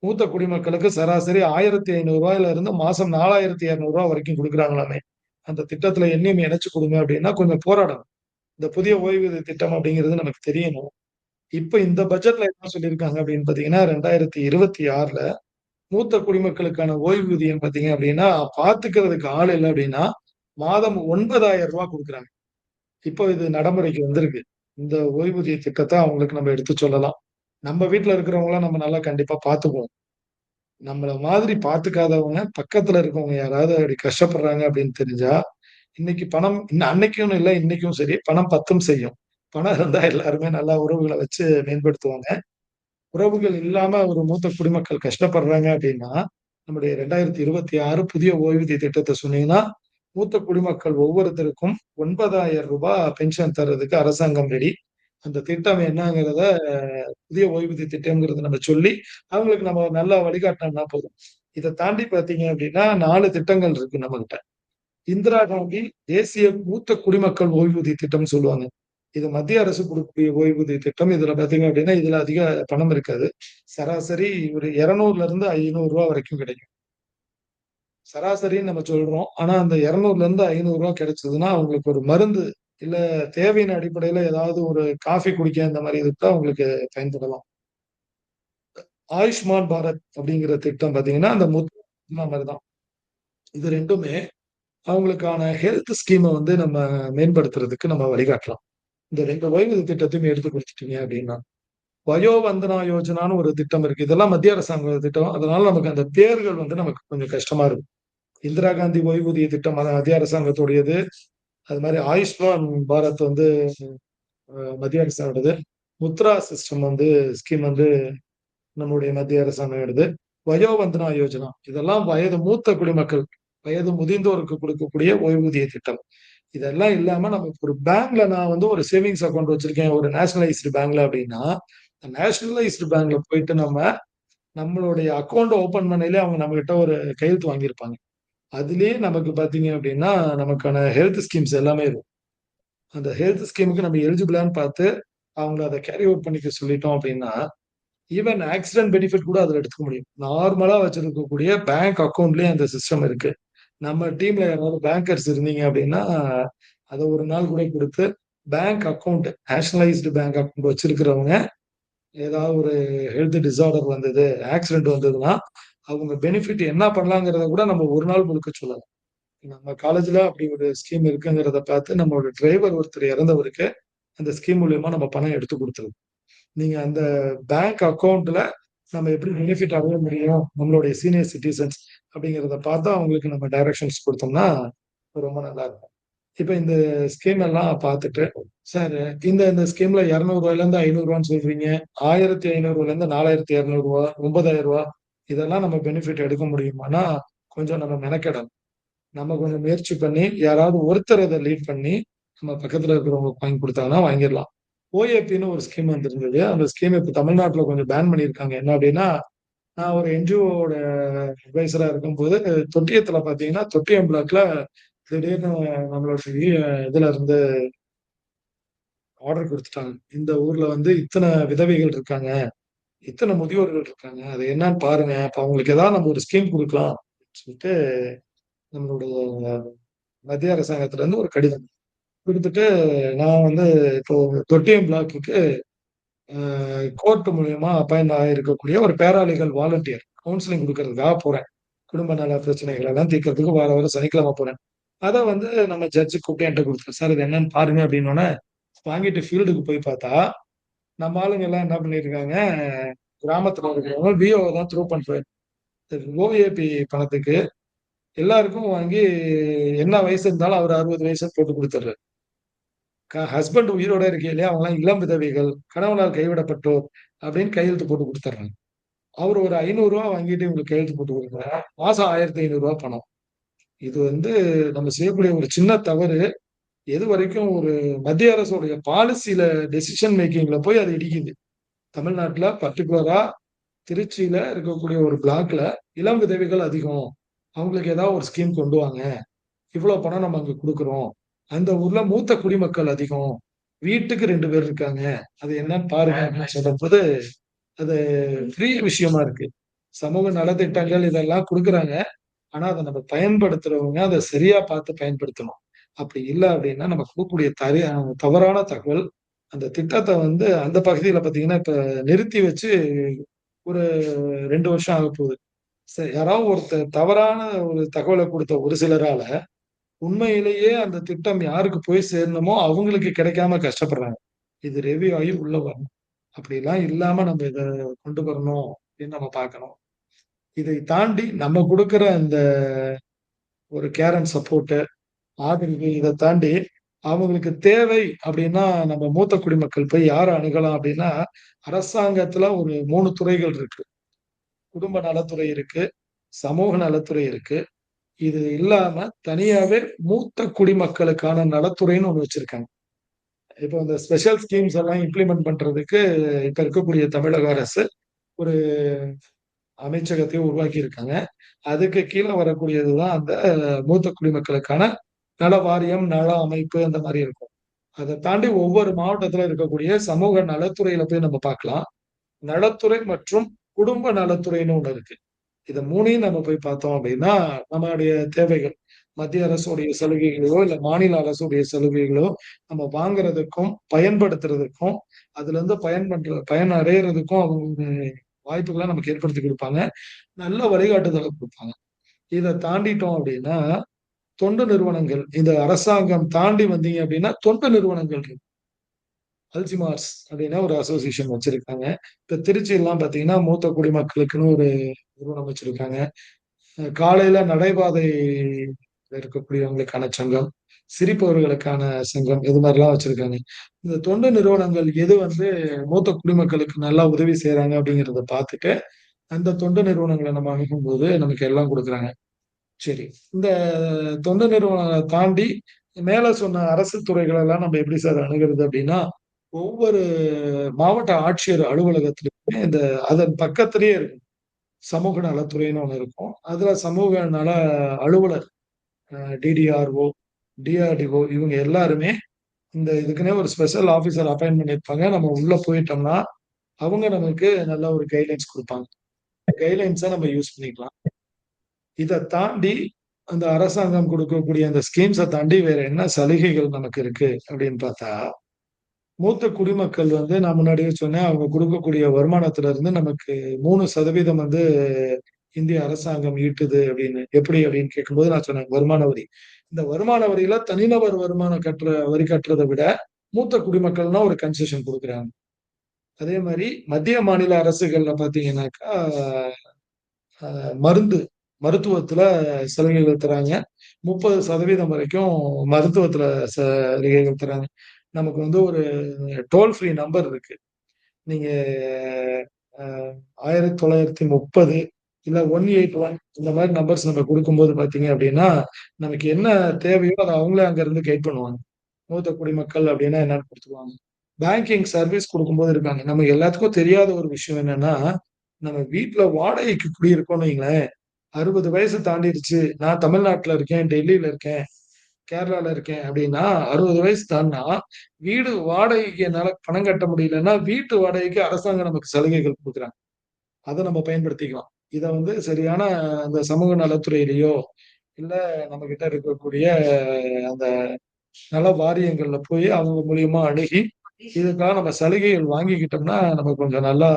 மூத்த குடிமக்களுக்கு சராசரி ரூ. 1500 இருந்து மாசம் ரூ. 4200 வரைக்கும் குடுக்குறாங்களாமே. அந்த திட்டத்துல என்னையும் இணைச்சு குடுங்க அப்படின்னா கொஞ்சம் போராடணும். இந்த புதிய ஓய்வூதிய திட்டம் அப்படிங்கிறது நமக்கு தெரியணும். இப்ப இந்த பட்ஜெட்ல என்ன சொல்லியிருக்காங்க அப்படின்னு பார்த்தீங்கன்னா, 2026ல மூத்த குடிமக்களுக்கான ஓய்வூதியம் பார்த்தீங்க அப்படின்னா, பார்த்துக்கிறதுக்கு ஆள் இல்ல அப்படின்னா, மாதம் ரூ. 9,000 குடுக்குறாங்க. இப்போ இது நடைமுறைக்கு வந்திருக்கு. இந்த ஓய்வூதிய திட்டத்த அவங்களுக்கு நம்ம எடுத்து சொல்லலாம். நம்ம வீட்ல இருக்கிறவங்கள நம்ம நல்லா கண்டிப்பா பார்த்துக்குவோம். நம்மள மாதிரி பார்த்துக்காதவங்க, பக்கத்துல இருக்கவங்க யாராவது அப்படி கஷ்டப்படுறாங்க அப்படின்னு தெரிஞ்சா, இன்னைக்கு பணம் அன்னைக்குன்னு இல்ல, இன்னைக்கும் சரி, பணம் பத்தும் செய்யும். பணம் இருந்தா எல்லாருமே நல்லா உறவுகள வச்சு மேம்படுத்துவாங்க. உறவுகள் இல்லாம ஒரு மூத்த குடிமக்கள் கஷ்டப்படுறாங்க அப்படின்னா, நம்முடைய 2026 புதிய ஓய்வூதிய திட்டத்தை சொன்னீங்கன்னா, மூத்த குடிமக்கள் ஒவ்வொருத்தருக்கும் 9,000 ரூபாய் பென்ஷன் தர்றதுக்கு அரசாங்கம் ரெடி. அந்த திட்டம் என்னங்கிறத புதிய ஓய்வூதிய திட்டம்ங்கிறத நம்ம சொல்லி, அவங்களுக்கு நம்ம நல்லா வழிகாட்டினோம்னா போதும். இத தாண்டி பார்த்தீங்க அப்படின்னா, 4 திட்டங்கள் இருக்கு நம்மகிட்ட. இந்திரா காந்தி தேசிய மூத்த குடிமக்கள் ஓய்வூதிய திட்டம்னு சொல்லுவாங்க. இது மத்திய அரசு குடுக்கக்கூடிய ஓய்வூதிய திட்டம். இதுல பார்த்தீங்க அப்படின்னா, இதுல அதிக பணம் இருக்காது. சராசரி ஒரு 200ல இருந்து ரூ. 500 வரைக்கும் கிடைக்கும். சராசரின்னு நம்ம சொல்றோம். ஆனா அந்த 200ல இருந்து ரூ. 500 கிடைச்சதுன்னா, அவங்களுக்கு ஒரு மருந்து, இல்ல தேவையின் அடிப்படையில ஏதாவது ஒரு காஃபி குடிக்க இந்த மாரி இதுக்கு அவங்களுக்கு பயன்படலாம். ஆயுஷ்மான் பாரத் அப்படிங்கிற திட்டம் பார்த்தீங்கன்னா, அந்த முத்ரா மாரி தான். இது 2மே அவங்களுக்கான ஹெல்த் ஸ்கீம வந்து நம்ம மேம்படுத்துறதுக்கு நம்ம வழிகாட்டலாம். இந்த 2 ஓய்வூதிய திட்டத்தையும் எடுத்து குடுத்துட்டீங்க அப்படின்னா. வயோவந்தனா யோஜனான்னு ஒரு திட்டம் இருக்கு. இதெல்லாம் மத்திய அரசாங்க திட்டம். அதனால நமக்கு அந்த பேர்கள் வந்து நமக்கு கொஞ்சம் கஷ்டமா இருக்கும். இந்திரா காந்தி ஓய்வூதிய திட்டம் மத்திய அரசாங்கத்துடையது. அது மாரி ஆயுஷ்மான் பாரத் வந்து மத்திய அரசோடது. முத்ரா சிஸ்டம் வந்து ஸ்கீம் வந்து நம்முடைய மத்திய அரசாங்கம் எடுது. வயோவந்தனா யோஜனா இதெல்லாம் வயது மூத்த குடிமக்கள், வயது முதிர்ந்தோருக்கு கொடுக்கக்கூடிய ஓய்வூதிய திட்டம். இதெல்லாம் இல்லாம நம்ம ஒரு பேங்க்ல நான் வந்து ஒரு சேவிங்ஸ் அக்கவுண்ட் வச்சிருக்கேன். ஒரு நேஷனலைஸ்டு பேங்க்ல அப்படின்னா, நேஷனலைஸ்டு பேங்க்ல போயிட்டு நம்மளுடைய அக்கவுண்ட் ஓப்பன் பண்ணையிலே அவங்க நம்மகிட்ட ஒரு கையெழுத்து வாங்கியிருப்பாங்க. அதிலேயே நமக்கு பார்த்தீங்க அப்படின்னா, நமக்கான ஹெல்த் ஸ்கீம்ஸ் எல்லாமே இருக்கும். அந்த ஹெல்த் ஸ்கீமுக்கு நம்ம எலிஜிபிளான்னு பார்த்து, அவங்கள அத கேரி அவுட் பண்ணிக்க சொல்லிட்டோம் அப்படின்னா, ஈவன் ஆக்சிடென்ட் பெனிஃபிட் கூட அதுல எடுத்துக்க முடியும். நார்மலா வச்சிருக்கக்கூடிய பேங்க் அக்கவுண்ட்லயே அந்த சிஸ்டம் இருக்கு. நம்ம டீம்ல யாராவது பேங்கர்ஸ் இருந்தீங்க அப்படின்னா, அத ஒரு நாள் கூட குடுத்து, bank account nationalised bank account வச்சிருக்கிறவங்க, ஏதாவது ஒரு ஹெல்த் டிஸார்டர் வந்தது, ஆக்சிடென்ட் வந்ததுன்னா, அவங்க பெனிஃபிட் என்ன பண்ணலாங்கிறத கூட நம்ம ஒரு நாள் முழுக்க சொல்லலாம். நம்ம காலேஜ்ல அப்படி ஒரு ஸ்கீம் இருக்குங்கிறத பார்த்து, நம்மளோட டிரைவர் ஒருத்தர் இறந்தவருக்கு, அந்த ஸ்கீம் மூலியமா நம்ம பணம் எடுத்து குடுத்துருவோம். நீங்க அந்த பேங்க் அக்கவுண்ட்ல நம்ம எப்படி பெனிஃபிட் அடைய முடியும்? நம்மளுடைய சீனியர் சிட்டிசன்ஸ் அப்படிங்கிறத பார்த்தா அவங்களுக்கு நம்ம டைரக்ஷன்ஸ் குடுத்தோம்னா, ரொம்ப நல்லா இருக்கும். இப்ப இந்த ஸ்கீம் எல்லாம் பார்த்துட்டு, சார் இந்த இந்த ஸ்கீம்ல ரூ. 200லேருந்து ரூ. 500 சொல்றீங்க. ரூ. 1,500லேருந்து ரூ. 4,200 ரூ. 9,000 இதெல்லாம் நம்ம பெனிஃபிட் எடுக்க முடியுமான்னா, கொஞ்சம் நம்ம மெனக்கெடணும். நம்ம கொஞ்சம் முயற்சி பண்ணி, யாராவது ஒருத்தர் அத லீட் பண்ணி, நம்ம பக்கத்துல இருக்கிறவங்களுக்கு வாங்கி குடுத்தாங்கன்னா வாங்கிரலாம். ஓஏபின்னு ஒரு ஸ்கீம் வந்திருந்தது. அந்த ஸ்கீம் இப்ப தமிழ்நாட்டுல கொஞ்சம் பேன் பண்ணியிருக்காங்க. என்ன அப்டின்னா, நான் ஒரு என்ஜிஓவோட அட்வைசரா இருக்கும்போது, தொட்டியத்துல பார்த்தீங்கன்னா, தொட்டியம் பிளாக்ல திடீர்னு நம்மளோட இதுல இருந்து ஆர்டர் குடுத்துட்டாங்க. இந்த ஊர்ல வந்து இத்தன விதவைகள் இருக்காங்க. இத்தன முதியோர்கள் இருக்காங்க. அது என்னன்னு பாருங்க. அப்ப அவங்களுக்கு ஏதாவது நம்ம ஒரு ஸ்கீம் குடுக்கலாம். சொல்லிட்டு நம்மளுடைய மத்திய அரசாங்கத்துல இருந்து ஒரு கடிதம் குடுத்துட்டு, நான் வந்து இப்போ தொட்டியம் பிளாக்குக்கு கோர்ட் மூலியமா அப்பாயிண்ட் ஆயிருக்கக்கூடிய ஒரு பேராலீகல் வாலண்டியர் கவுன்சிலிங் குடுக்கறதுக்காக போறேன். குடும்ப நல பிரச்சனைகள் எல்லாம் தீர்க்கறதுக்கு வாரம் சனிக்கிழமை போறேன். அத வந்து நம்ம ஜட்ஜ் கூப்பிட்டு என்ட்ட குடுத்தாரு. சார் இது என்னன்னு பாருங்க அப்டின்னோனே, வாங்கிட்டு ஃபீல்டுக்கு போய் பார்த்தா, நம்ம ஆளுங்க எல்லாம் என்ன பண்ணியிருக்காங்க, கிராமத்துல இருக்கிறவங்க விஓவ தான் த்ரூ பண்றாரு. ஓஏபி பணத்துக்கு எல்லாருக்கும் வாங்கி என்ன வயசு இருந்தாலும் அவர் 60 வயசுன்னு போட்டு குடுத்துர்றாரு. ஹஸ்பண்ட் உயிரோட இருக்கையிலே அவங்கலாம் இளம் விதவைகள், கணவனால் கைவிடப்பட்டோர் அப்படின்னு கையெழுத்து போட்டு குடுத்துர்றாங்க. அவரு ஒரு ரூ. 500 வாங்கிட்டு இவங்களுக்கு கையெழுத்து போட்டு குடுக்குறாரு. மாசம் ரூ. 1,500 பணம். இது வந்து நம்ம செய்யக்கூடிய ஒரு சின்ன தவறு. எதுவரைக்கும் ஒரு மத்திய அரசுடைய பாலிசில டெசிஷன் மேக்கிங்ல போய் அது இடிக்குது. தமிழ்நாட்டுல பர்ட்டிகுலரா திருச்சியில இருக்கக்கூடிய ஒரு பிளாக்ல இளம் விதவைகள் அதிகம். அவங்களுக்கு ஏதாவது ஒரு ஸ்கீம் கொண்டு வாங்க. இவ்வளவு பணம் நம்ம அங்க குடுக்குறோம். அந்த ஊர்ல மூத்த குடிமக்கள் அதிகம். வீட்டுக்கு 2 பேர் இருக்காங்க. அது என்னன்னு பாருங்க அப்படின்னு சொல்லும்போது, அது பெரிய விஷயமா இருக்கு. சமூக நலத்திட்டங்கள் இதெல்லாம் குடுக்குறாங்க. ஆனா, அத நம்ம பயன்படுத்துறவங்க அத சரியா பார்த்து பயன்படுத்தணும். அப்படி இல்ல அப்படின்னா, நம்ம குடுக்கக்கூடிய தவறான தகவல், அந்த திட்டத்த வந்து அந்த பகுதியில பார்த்தீங்கன்னா, இப்ப நிறுத்தி வச்சு ஒரு 2 வருஷம் ஆகப்போகுது. யாராவது ஒருத்தர் தவறான ஒரு தகவல குடுத்த ஒரு சிலரால, உண்மையிலேயே அந்த திட்டம் யாருக்கு போய் சேரணுமோ, அவங்களுக்கு கிடைக்காம கஷ்டப்படுறாங்க. இது ரிவ்யூ ஆகி உள்ள வரணும். அப்படிலாம் இல்லாம நம்ம இத கொண்டு வரணும் அப்படின்னு நம்ம பார்க்கணும். இதை தாண்டி நம்ம குடுக்குற அந்த ஒரு கேர் அண்ட் சப்போர்ட், ஆதரவு இத தாண்டி அவங்களுக்கு தேவை அப்படின்னா, நம்ம மூத்த குடிமக்கள் போய் யார அணுகலாம் அப்படின்னா, அரசாங்கத்துல ஒரு 3 துறைகள் இருக்கு. குடும்ப நலத்துறை இருக்கு, சமூக நலத்துறை இருக்கு. இது இல்லாம தனியாவே மூத்த குடிமக்களுக்கான நலத்துறைன்னு ஒண்ணு வச்சிருக்காங்க. இப்போ இந்த ஸ்பெஷல் ஸ்கீம்ஸ் எல்லாம் இம்ப்ளிமெண்ட் பண்றதுக்கு இப்ப இருக்கக்கூடிய தமிழக அரசு ஒரு அமைச்சகத்தை உருவாக்கி இருக்காங்க. அதுக்கு கீழே வரக்கூடியதுதான் அந்த மூத்த குடிமக்களுக்கான நல வாரியம், நல அமைப்பு அந்த மாதிரி இருக்கும். அதை தாண்டி ஒவ்வொரு மாவட்டத்துல இருக்கக்கூடிய சமூக நலத்துறையில போய் நம்ம பார்க்கலாம். நலத்துறை மற்றும் குடும்ப நலத்துறைன்னு ஒண்ணு இருக்கு. இத 3யும் நம்ம போய் பார்த்தோம் அப்படின்னா, நம்மளுடைய தேவைகள், மத்திய அரசுடைய சலுகைகளோ, இல்ல மாநில அரசுடைய சலுகைகளோ நம்ம வாங்குறதுக்கும், பயன்படுத்துறதுக்கும், அதுல இருந்து பயன் அடையறதுக்கும் அவங்க வாய்ப்புகளை நமக்கு ஏற்படுத்தி கொடுப்பாங்க. நல்ல வழிகாட்டுதலை கொடுப்பாங்க. இதை தாண்டிட்டோம் அப்படின்னா, தொண்டு நிறுவனங்கள், இந்த அரசாங்கம் தாண்டி வந்தீங்க அப்படின்னா தொண்டு நிறுவனங்கள் இருக்கு. அல்ஜிமார்ஸ் அப்படின்னா ஒரு அசோசியேஷன் வச்சிருக்காங்க. இப்ப திருச்சி எல்லாம் பாத்தீங்கன்னா மூத்த குடிமக்களுக்குன்னு ஒரு நிறுவனம் வச்சிருக்காங்க. காலையில நடைபாதை இருக்கக்கூடியவங்களுக்கான சங்கம், சிரிப்பவர்களுக்கான சங்கம், இது மாதிரிலாம் வச்சிருக்காங்க. இந்த தொண்டு நிறுவனங்கள் எது மூத்த குடிமக்களுக்கு நல்லா உதவி செய்யறாங்க அப்படிங்கிறத பார்த்துட்டு அந்த தொண்டு நிறுவனங்களை நம்ம அணுகும்போது நமக்கு எல்லாம் கொடுக்குறாங்க. சரி, இந்த தொண்டு நிறுவனங்களை தாண்டி மேல சொன்ன அரசு துறைகள் எல்லாம் நம்ம எப்படி சார் அணுகிறது அப்படின்னா, ஒவ்வொரு மாவட்ட ஆட்சியர் அலுவலகத்திலுமே இந்த அதன் பக்கத்திலேயே இருக்கும் சமூக நலத்துறைன்னு ஒண்ணு இருக்கும். அதுல சமூக நல அலுவலர், டிடிஆர்ஓ, டிஆர்டிஓ இவங்க எல்லாருமே இந்த இதுக்குன்னே ஒரு ஸ்பெஷல் ஆபீசர் அப்பாயின்ட் பண்ணியிருப்பாங்க. நம்ம உள்ள போயிட்டோம்னா அவங்க நமக்கு நல்ல ஒரு கைட்லைன்ஸ் கொடுப்பாங்க. கைட்லைன்ஸை நம்ம யூஸ் பண்ணிக்கலாம். இதை தாண்டி அந்த அரசாங்கம் கொடுக்கக்கூடிய அந்த ஸ்கீம்ஸை தாண்டி வேற என்ன சலுகைகள் நமக்கு இருக்கு அப்படின்னு பார்த்தா, மூத்த குடிமக்கள் நான் முன்னாடியே சொன்னேன், அவங்க கொடுக்கக்கூடிய வருமானத்துல இருந்து நமக்கு 3% இந்திய அரசாங்கம் ஈட்டுது அப்படின்னு. எப்படி அப்படின்னு கேட்கும்போது நான் சொன்னேன் வருமான வரி. இந்த வருமான வரியில தனிநபர் வருமானம் வரி கட்டுறதை விட மூத்த குடிமக்கள்னா ஒரு கன்செஷன் கொடுக்குறாங்க. அதே மாதிரி மத்திய மாநில அரசுகள்ல பாத்தீங்கன்னாக்கா மருத்துவத்துல சலுகைகள் தராங்க. 30% வரைக்கும் மருத்துவத்துல சலுகைகள் தராங்க. நமக்கு ஒரு டோல் ஃப்ரீ நம்பர் இருக்கு. நீங்க 1930 இல்ல 181 இந்த மாதிரி நம்பர்ஸ் நம்ம கொடுக்கும்போது பாத்தீங்க அப்படின்னா நமக்கு என்ன தேவையோ அதை அவங்களே அங்க இருந்து கைட் பண்ணுவாங்க. மூத்த குடிமக்கள் அப்படின்னா என்னன்னு கொடுத்துருவாங்க. பேங்கிங் சர்வீஸ் கொடுக்கும்போது இருக்காங்க. நம்ம எல்லாத்துக்கும் தெரியாத ஒரு விஷயம் என்னன்னா, நம்ம வீட்டுல வாடகைக்கு குடியிருக்கோம்னு வைங்களேன், 60 வயசு தாண்டிடுச்சு, நான் தமிழ்நாட்டுல இருக்கேன், டெல்லியில இருக்கேன், கேரளால இருக்கேன் அப்படின்னா 60 வயசு தாண்டினா வீடு வாடகைக்கு என்னால பணம் கட்ட முடியலன்னா வீட்டு வாடகைக்கு அரசாங்கம் நமக்கு சலுகைகள் கொடுக்குறாங்க. அதை நம்ம பயன்படுத்திக்கலாம். இதை சரியான அந்த சமூக நலத்துறையிலேயோ இல்ல நம்ம கிட்ட இருக்கக்கூடிய அந்த நல வாரியங்கள்ல போய் அவங்க மூலியமா அணுகி இதுக்காக நம்ம சலுகைகள் வாங்கிக்கிட்டோம்னா நம்ம கொஞ்சம் நல்லா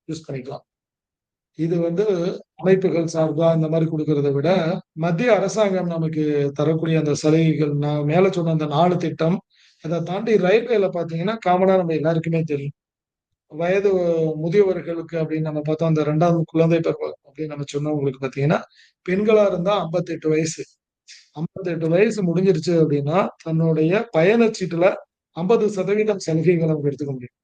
யூஸ் பண்ணிக்கலாம். இது அமைப்புகள் சார்பா இந்த மாதிரி கொடுக்கறத விட மத்திய அரசாங்கம் நமக்கு தரக்கூடிய அந்த சலுகைகள், நான் மேல சொன்ன அந்த 4 திட்டம், அதை தாண்டி ரயில்வேல பாத்தீங்கன்னா காமனா நம்ம எல்லாருக்குமே தெரியும். வயது முதியவர்களுக்கு அப்படின்னு நம்ம பார்த்தோம், அந்த 2வது குழந்தை பருவம் அப்படின்னு நம்ம சொன்னவங்களுக்கு பாத்தீங்கன்னா பெண்களா இருந்தா 58 வயசு 58 வயசு முடிஞ்சிருச்சு அப்படின்னா தன்னுடைய பயணச்சீட்டுல 50% சலுகைகள் அவங்க எடுத்துக்க முடியும்.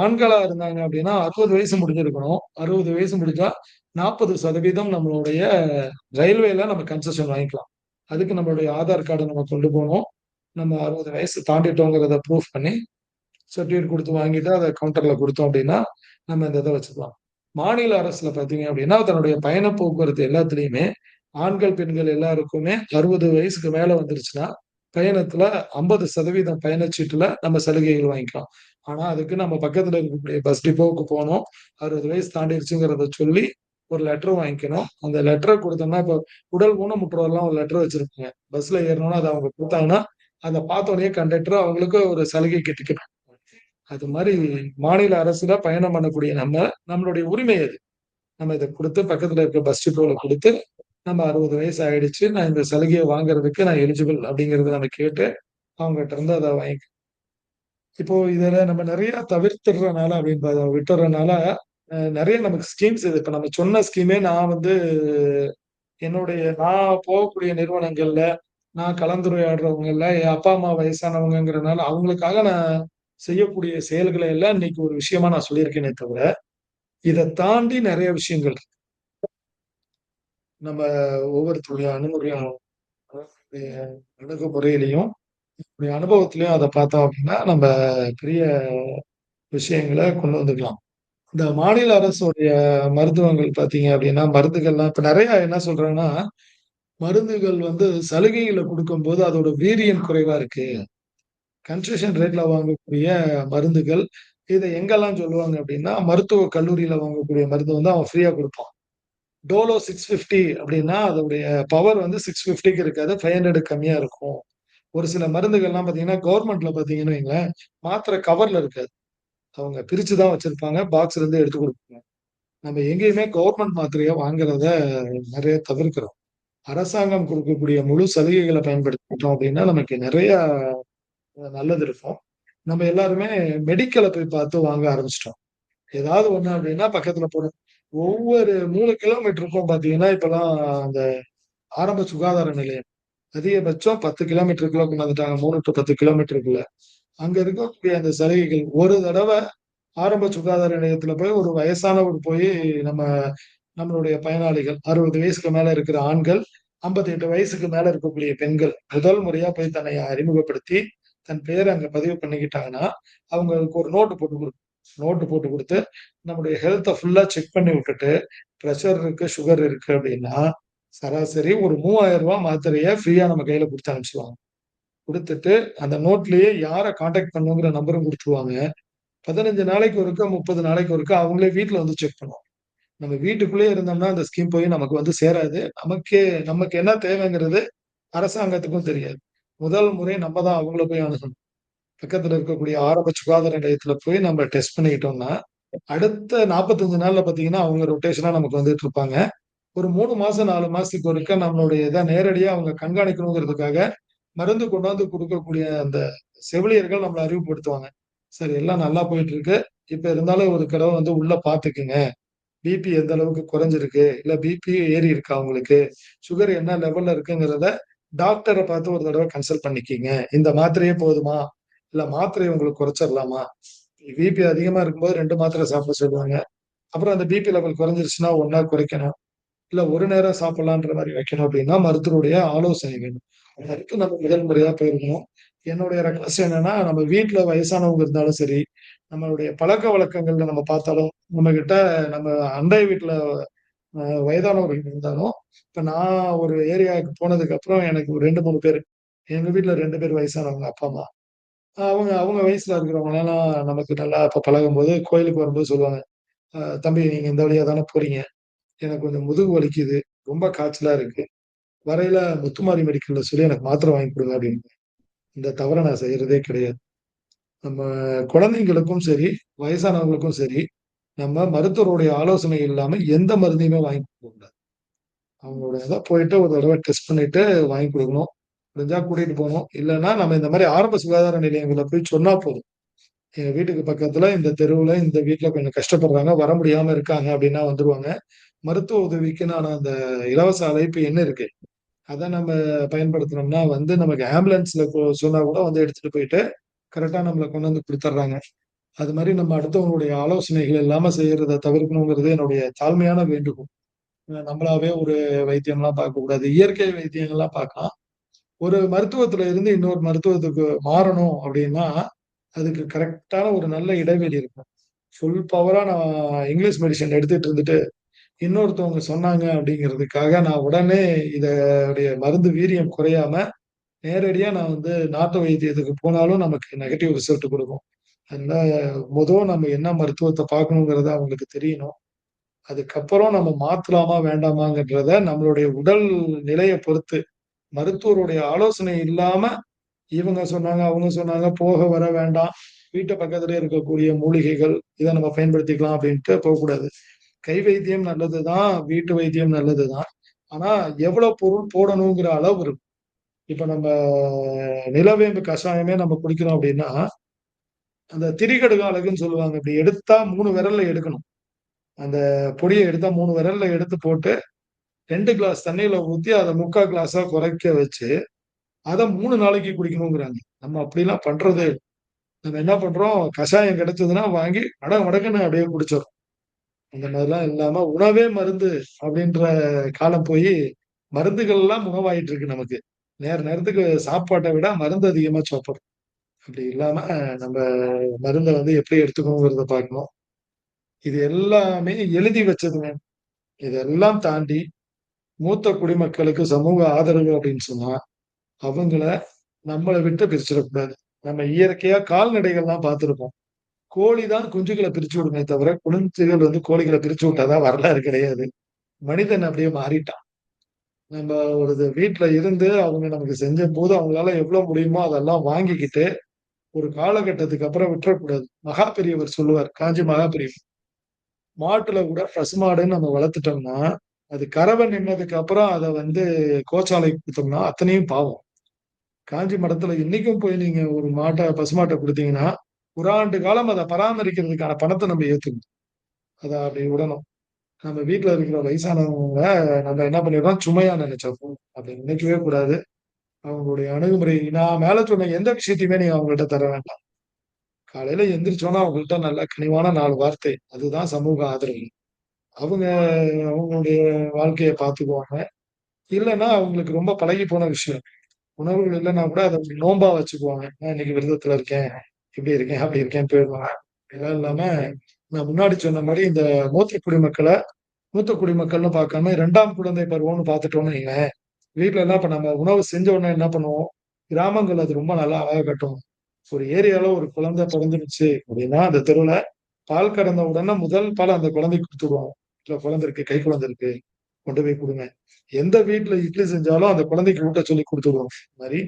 ஆண்களா இருந்தாங்க அப்படின்னா 60 வயசு முடிஞ்சிருக்கணும். 60 வயசு முடிஞ்சா 40% நம்மளுடைய ரயில்வேல நம்ம கன்செஷன் வாங்கிக்கலாம். அதுக்கு நம்மளுடைய ஆதார் கார்டை நம்ம கொண்டு போகணும். நம்ம 60 வயசு தாண்டிட்டோங்கிறத ப்ரூஃப் பண்ணி சர்டிஃபிகேட் கொடுத்து வாங்கிட்டு அதை கவுண்டர்ல கொடுத்தோம் அப்படின்னா நம்ம இந்த இதை வச்சுக்கலாம். மாநில அரசுல பாத்தீங்க அப்படின்னா தன்னுடைய பயண போக்குவரத்து எல்லாத்துலயுமே ஆண்கள் பெண்கள் எல்லாருக்குமே 60 வயசுக்கு மேல வந்துருச்சுன்னா பயணத்துல 50% பயணச்சீட்டுல நம்ம சலுகைகள் வாங்கிக்கலாம். ஆனா அதுக்கு நம்ம பக்கத்துல இருக்கக்கூடிய பஸ் டிப்போவுக்கு போகணும். 60 வயசு தாண்டிடுச்சுங்கிறத சொல்லி ஒரு லெட்டர் வாங்கிக்கணும். அந்த லெட்டரை கொடுத்தோம்னா இப்போ உடல் ஊனமுற்றோர்லாம் ஒரு லெட்டர் வச்சிருப்பாங்க. பஸ்ல ஏறணும்னா அதை அவங்க கொடுத்தாங்கன்னா அதை பார்த்தோடனே கண்டக்டர் அவங்களுக்கு ஒரு சலுகைக்கு டிக்கெட். அது மாதிரி மாநில அரசுல பயணம் பண்ணக்கூடிய நம்மளுடைய உரிமை அது. நம்ம இதை கொடுத்து பக்கத்துல இருக்க பஸ் டிப்போல கொடுத்து நம்ம 60 வயசு ஆயிடுச்சு, நான் இந்த சலுகையை வாங்குறதுக்கு நான் எலிஜிபிள் அப்படிங்கறத நம்ம கேட்டு அவங்ககிட்ட இருந்து அதை வாங்கி. இப்போ இதுல நம்ம நிறைய தவிர்த்துறதுனால அப்படின்னு விட்டுறதுனால நிறைய நமக்கு ஸ்கீம்ஸ் இது. இப்ப நம்ம சொன்ன ஸ்கீமே நான் நான் போகக்கூடிய நிறுவனங்கள்ல நான் கலந்துரையாடுறவங்கல்ல என் அப்பா அம்மா வயசானவங்கிறதுனால அவங்களுக்காக நான் செய்யக்கூடிய செயல்களை எல்லாம் இன்னைக்கு ஒரு விஷயமா நான் சொல்லியிருக்கேனே தவிர இதை தாண்டி நிறைய விஷயங்கள் இருக்கு. நம்ம ஒவ்வொருத்தருடைய அணுகுமுறையிலையும் அனுபவத்திலையும் அதை பார்த்தோம் அப்படின்னா நம்ம பெரிய விஷயங்களை கொண்டு வந்துக்கலாம். இந்த மாநில அரசுடைய மருத்துவங்கள் பார்த்தீங்க அப்படின்னா, மருந்துகள்லாம் இப்ப நெறைய என்ன சொல்றாங்கன்னா, மருந்துகள் வந்து சலுகைகள குடுக்கும்போது அதோட வீரியம் குறைவா இருக்கு. கன்செஷன் ரேட்ல வாங்கக்கூடிய மருந்துகள், இத எங்கெல்லாம் சொல்லுவாங்க அப்படின்னா, மருத்துவக் கல்லூரியில வாங்கக்கூடிய மருந்து வந்து அவன் ஃப்ரீயா குடுப்பான். டோலோ 650 அப்படின்னா, அதோடைய பவர் வந்து 650க்கு இருக்காது. 500க்கு கம்மியா இருக்கும். ஒரு சில மருந்துகள்லாம் பார்த்தீங்கன்னா, கவர்மெண்ட்ல பார்த்தீங்கன்னு வைங்களேன், மாத்திரை கவர்ல இருக்காது. அவங்க பிரிச்சு தான் வச்சிருப்பாங்க. பாக்ஸ்ல இருந்து எடுத்து குடுப்பாங்க. நம்ம எங்கேயுமே கவர்மெண்ட் மாத்திரைய வாங்குறத நெறைய தவிர்க்கிறோம். அரசாங்கம் குடுக்கக்கூடிய முழு சலுகைகள பயன்படுத்திக்கிட்டோம் அப்படின்னா, நமக்கு நெறைய நல்லது இருக்கும். நம்ம எல்லாருமே மெடிக்கல போய் பார்த்து வாங்க ஆரம்பிச்சுட்டோம். ஏதாவது ஒண்ணு அப்படின்னா பக்கத்துல போறோம். ஒவ்வொரு 3 கிலோமீட்டருக்கும் பார்த்தீங்கன்னா, இப்பலாம் அந்த ஆரம்ப சுகாதார நிலையம். அதிகபட்சம் 10 கிலோமீட்டருக்குள்ள கொண்டு வந்துட்டாங்க. 3 டூ 10 கிலோமீட்டருக்குள்ள. அங்க இருக்கக்கூடிய அந்த சலுகைகள் ஒரு தடவ ஆரம்ப சுகாதார நிலையத்துல போய் ஒரு வயசானவர் போய் நம்ம நம்மளுடைய பயனாளிகள் 60 வயசுக்கு மேல இருக்கிற ஆண்கள், 58 வயசுக்கு மேல இருக்கக்கூடிய பெண்கள் முதல் முறையா போய் தன்னை அறிமுகப்படுத்தி, தன் பேர அங்க பதிவு பண்ணிக்கிட்டாங்கன்னா, அவங்களுக்கு ஒரு நோட்டு போட்டு குடுத்து, நம்முடைய ஹெல்த்த ஃபுல்லா செக் பண்ணி விட்டுட்டு, பிரஷர் இருக்கு, சுகர் இருக்கு அப்படின்னா, சராசரி ஒரு ரூ. 3000 மாத்திரைய ஃப்ரீயா நம்ம கையில குடுத்து அனுப்பிச்சுருவாங்க. குடுத்துட்டு, அந்த நோட்லயே யார கான்டாக்ட் பண்ணணுங்கிற நம்பரும் குடுத்துருவாங்க. 15 நாளைக்கு ஒருக்கா, 30 நாளைக்கு ஒருக்கா அவங்களே வீட்ல வந்து செக் பண்ணுவாங்க. நம்ம வீட்டுக்குள்ளேயே இருந்தோம்னா, அந்த ஸ்கீம் போய் நமக்கு வந்து சேராது. நமக்கு என்ன தேவைங்கிறது அரசாங்கத்துக்கும் தெரியாது. முதல் முறை நம்ம தான் அவங்கள போய் அணுகணும். பக்கத்துல இருக்கக்கூடிய ஆரம்ப சுகாதார நிலையத்துல போய் நம்ம டெஸ்ட் பண்ணிக்கிட்டோம்னா, அடுத்த 45 நாள்ல பார்த்தீங்கன்னா, அவங்க ரொட்டேஷனா நமக்கு வந்துட்டு இருப்பாங்க. ஒரு 3 மாசம், 4 மாசத்துக்கு ஒருக்கா நம்மளுடைய இத நேரடியா அவங்க கண்காணிக்கணுங்கிறதுக்காக, மருந்து கொண்டாந்து குடுக்கக்கூடிய அந்த செவிலியர்கள் நம்மள அறிவுப்படுத்துவாங்க. "சரி எல்லாம் நல்லா போயிட்டு இருக்கு. இப்ப இருந்தாலும் ஒரு தடவ வந்து உள்ள பார்த்துக்குங்க. பிபி எந்த அளவுக்கு குறைஞ்சிருக்கு, இல்ல பிபி ஏறி இருக்கா உங்களுக்கு, சுகர் என்ன லெவல்ல இருக்குங்கிறத டாக்டர பார்த்து ஒரு தடவ கன்சல்ட் பண்ணிக்கங்க. இந்த மாத்திரையே போதுமா? இல்ல மாத்திரைய உங்களுக்கு குறைச்சிரலாமா?" பிபி அதிகமா இருக்கும்போது 2 மாத்திரை சாப்பிட சொல்லுவாங்க. அப்புறம் அந்த பிபி லெவல் குறைஞ்சிருச்சுன்னா 1 குறைக்கணும். இல்ல ஒரு நேரம் சாப்பிடலான்ற மாரி வைக்கணும் அப்டின்னா, மருத்துவருடைய ஆலோசனை வேணும். அதற்கு நம்ம முதல் முறையா போயிருக்கணும். என்னுடைய ரெக்வெஸ்ட் என்னன்னா, நம்ம வீட்ல வயசானவங்க இருந்தாலும் சரி, நம்மளுடைய பழக்கவழக்கங்கள்ல நம்ம பார்த்தாலும், நம்மகிட்ட நம்ம அண்டை வீட்ல வயதானவர்கள் இருந்தாலும், இப்ப நான் ஒரு ஏரியாவுக்கு போனதுக்கு அப்புறம் எனக்கு ஒரு 2, 3 பேரு. எங்க வீட்ல 2 பேர் வயசானவங்க அப்பா, அம்மா. அவங்க அவங்க வயசுல இருக்கிறவங்கலாம் நமக்கு நல்லா இப்ப பழகும்போது, கோயிலுக்கு வரும்போது சொல்லுவாங்க, தம்பி நீங்க இந்த வழியா தானே போறீங்க. எனக்கு கொஞ்சம் முதுகு வலிக்குது. ரொம்ப காய்ச்சலா இருக்கு. வரையில முத்துமாரி மெடிக்கல்ல சொல்லி எனக்கு மாத்திரை வாங்கி குடுங்க அப்படின்னு. இந்த தவற நான் செய்யறதே கிடையாது. நம்ம குழந்தைங்களுக்கும் சரி, வயசானவங்களுக்கும் சரி, நம்ம மருத்துவருடைய ஆலோசனை இல்லாம எந்த மருந்தையுமே வாங்கி குடுக்கக்கூடாது. அவங்களோட இத போயிட்டு ஒரு தடவ டெஸ்ட் பண்ணிட்டு வாங்கி குடுக்கணும். முடிஞ்சா கூட்டிட்டு போணும். இல்லன்னா நம்ம இந்த மாரி ஆரம்ப சுகாதார நிலையங்கள்ல போய் சொன்னா போதும். எங்க வீட்டுக்கு பக்கத்துல இந்த தெருவுல, இந்த வீட்ல கொஞ்சம் கஷ்டப்படுறாங்க. வர முடியாம இருக்காங்க அப்படின்னா வந்துருவாங்க. மருத்துவ உதவிக்குன்னு அந்த இலவச அழைப்பு எண் இருக்கு. அத நம்ம பயன்படுத்துனோம்னா வந்து நமக்கு ஆம்புலன்ஸ்ல சொன்னா கூட வந்து எடுத்துட்டு போயிட்டு, கரெக்ட்டா நம்மள கொண்டு வந்து குடுத்துர்றாங்க. அது மாரி நம்ம அடுத்தவங்களுடைய ஆலோசனைகள் இல்லாம செய்யறத தவிர்க்கணுங்கிறது என்னுடைய தாழ்மையான வேண்டுகோள். நம்மளாவே ஒரு வைத்தியம்லாம் பார்க்கக்கூடாது. இயற்கை வைத்தியங்கள்லாம் பார்க்கலாம். ஒரு மருத்துவத்துல இருந்து இன்னொரு மருத்துவத்துக்கு மாறணும் அப்டின்னா, அதுக்கு கரெக்ட்டான ஒரு நல்ல இடைவெளி இருக்கும். ஃபுல் பவரா நான் இங்கிலீஷ் மெடிசின் எடுத்துட்டு இருந்துட்டு, இன்னொருத்தவங்க சொன்னாங்க அப்டிங்கிறதுக்காக நான் உடனே இதோடைய மருந்து வீரியம் குறையாம நேரடியா நான் வந்து நாட்டு வைத்தியத்துக்கு போனாலும் நமக்கு நெகட்டிவ் ரிசல்ட் குடுக்கும். அதனால நம்ம என்ன மருத்துவத்த பார்க்கணுங்கிறது அவங்களுக்கு தெரியணும். அதுக்கப்புறம் நம்ம மாத்தலாமா, வேண்டாமாங்கன்றத நம்மளுடைய உடல் நிலைய பொறுத்து, மருத்துவருடைய ஆலோசனை இல்லாம இவங்க சொன்னாங்க, அவங்க சொன்னாங்க, போக வர வேண்டாம். வீட்டு பக்கத்திலேயே இருக்கக்கூடிய மூலிகைகள், இத நம்ம பயன்படுத்திக்கலாம் அப்டின்ட்டு போக்கூடாது. கை வைத்தியம் நல்லதுதான், வீட்டு வைத்தியம் நல்லதுதான். ஆனா எவ்வளவு பொருள் போடணுங்கிற அளவு இருக்கு. இப்ப நம்ம நிலவேம்பு கஷாயமே நம்ம குடிக்கிறோம் அப்டின்னா, அந்த திரிகடுகாலகுன்னு சொல்லுவாங்க. இப்டி எடுத்தா 3 விரல்ல எடுக்கணும். அந்த பொடிய எடுத்தா 3 விரல்ல எடுத்து போட்டு 2 கிளாஸ் தண்ணீல ஊத்தி அத 3/4 கிளாஸா குறைக்க வச்சு, அத 3 நாளைக்கு குடிக்கணுங்கிறாங்க. நம்ம அப்டிலாம் பண்றதே இல்ல. நம்ம என்ன பண்றோம், கஷாயம் கிடைச்சதுன்னா வாங்கி மடக்கு மடக்குன்னு அப்டியே குடிச்சிடுறோம். அந்த மாதிரிலாம் இல்லாம உணவே மருந்து அப்படின்ற காலம் போய் மருந்துகள் எல்லாம் உணவாயிட்டு இருக்கு நமக்கு. நேரத்துக்கு சாப்பாட்டை விட மருந்து அதிகமா சாப்பிடுறோம். அப்படி இல்லாம நம்ம மருந்தை வந்து எப்படி எடுத்துக்கணுங்கிறத பார்க்கணும். இது எல்லாமே எழுதி வச்சதுங்க. இதெல்லாம் தாண்டி மூத்த குடிமக்களுக்கு சமூக ஆதரவு அப்படின்னு சொன்னா அவங்கள நம்மளை விட்டு பிரிச்சிடக்கூடாது. நம்ம இயற்கையா கால்நடைகள்லாம் பார்த்திருப்போம். கோழி தான் குஞ்சுகளை பிரிச்சு விடுமே தவிர குஞ்சுகள் வந்து கோழிகளை பிரிச்சு விட்டாதான் வரலாறு கிடையாது. மனிதன் அப்படியே மாறிட்டான். நம்ம ஒரு வீட்டுல இருந்து அவங்க நமக்கு செஞ்ச போது அவங்களால எவ்வளவு முடியுமோ அதெல்லாம் வாங்கிக்கிட்டு ஒரு காலகட்டத்துக்கு அப்புறம் விட்டுறக்கூடாது. மகா பெரியவர் சொல்லுவார், காஞ்சி மகா பெரியவர், மாட்டுல கூட பசுமாடுன்னு நம்ம வளர்த்துட்டோம்னா அது கறவை நின்னதுக்கு அப்புறம் அதை வந்து கோச்சாலைக்கு கொடுத்தோம்னா அத்தனையும் பாவம். காஞ்சி மடத்துல இன்னைக்கும் போய் நீங்க ஒரு பசுமாட்டை கொடுத்தீங்கன்னா ஒரு ஆண்டு காலம் அதை பராமரிக்கிறதுக்கான பணத்தை நம்ம ஏத்துக்கணும். அதை அப்படி விடணும். நம்ம வீட்டுல இருக்கிற வயசானவங்க நம்ம என்ன பண்ணிடுறோம், சுமையா நினைச்சிருப்போம். அப்படி நினைக்கவே கூடாது. அவங்களுடைய அணுகுமுறை நான் மேல சொன்ன எந்த விஷயத்தையுமே நீங்க அவங்கள்ட்ட தர வேண்டாம். காலையில எந்திரிச்சோன்னா அவங்கள்ட்ட நல்ல கனிவான 4 வார்த்தை, அதுதான் சமூக ஆதரவு. அவங்க அவங்களுடைய வாழ்க்கைய பார்த்துக்குவாங்க. இல்லைன்னா அவங்களுக்கு ரொம்ப பழகி போன விஷயம். உணவுகள் இல்லைன்னா கூட அதை நோன்பா வச்சுக்குவாங்க. நான் இன்னைக்கு விரதத்துல இருக்கேன், இப்படி இருக்கேன், அப்படி இருக்கேன்னு போயிடுவாங்க. இதெல்லாம் இல்லாம நான் முன்னாடி சொன்ன மாதிரி இந்த மூத்த குடிமக்கள்னு பார்க்காம 2ஆம் குழந்தை பருவம்னு பார்த்துட்டோம்னு வைங்களேன். வீட்டுல எல்லாம் இப்ப நம்ம உணவு செஞ்ச உடனே என்ன பண்ணுவோம், கிராமங்கள் அது ரொம்ப நல்லா அழகா கட்டும். ஒரு ஏரியால ஒரு குழந்தை பிறந்துருச்சு அப்படின்னா அந்த தெருவுல பால் கறந்த உடனே முதல் பால் அந்த குழந்தைக்கு கொடுத்துருவாங்க. இல்ல குழந்தை இருக்கு, கை குழந்தை இருக்கு, கொண்டு போய் கொடுங்க. எந்த வீட்டுல இட்லி செஞ்சாலும் அந்த குழந்தைக்கு ஊட்ட சொல்லி கொடுத்துருவோம். இந்த மாதிரி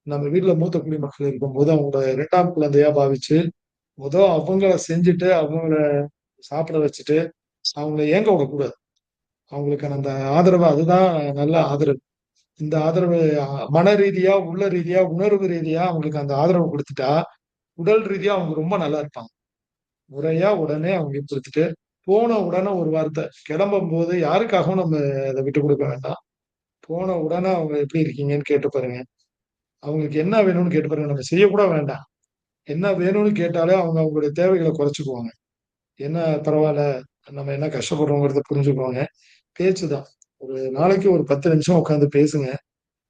நம்ம வீட்டுல மூத்த குடிமக்கள் இருக்கும்போது அவங்களோட 2ஆம் குழந்தையா பாவிச்சு அவங்கள செஞ்சுட்டு அவங்கள சாப்பிட வச்சுட்டு அவங்கள ஏங்க விடக்கூடாது. அவங்களுக்கான அந்த ஆதரவு அதுதான் நல்ல ஆதரவு. இந்த ஆதரவு மன ரீதியா, உள்ள ரீதியா, உணர்வு ரீதியா அவங்களுக்கு அந்த ஆதரவு கொடுத்துட்டா உடல் ரீதியா அவங்க ரொம்ப நல்லா இருப்பாங்க. முறையா உடனே அவங்க கொடுத்துட்டு போன உடனே ஒரு வார்த்தை, கிளம்பும் போது யாருக்காகவும் நம்ம அதை விட்டு கொடுக்க வேண்டாம். போன உடனே அவங்க எப்படி இருக்கீங்கன்னு கேட்டு பாருங்க. அவங்களுக்கு என்ன வேணும்னு கேட்டு பாருங்க. நம்ம செய்யக்கூட வேண்டாம். என்ன வேணும்னு கேட்டாலே அவங்க அவங்களுடைய தேவைகளை குறைச்சுக்குவாங்க. என்ன பரவாயில்ல, நம்ம என்ன கஷ்டப்படுறோங்கிறத புரிஞ்சுக்குவாங்க. பேச்சுதான். ஒரு நாளைக்கு ஒரு 10 நிமிஷம் உட்காந்து பேசுங்க.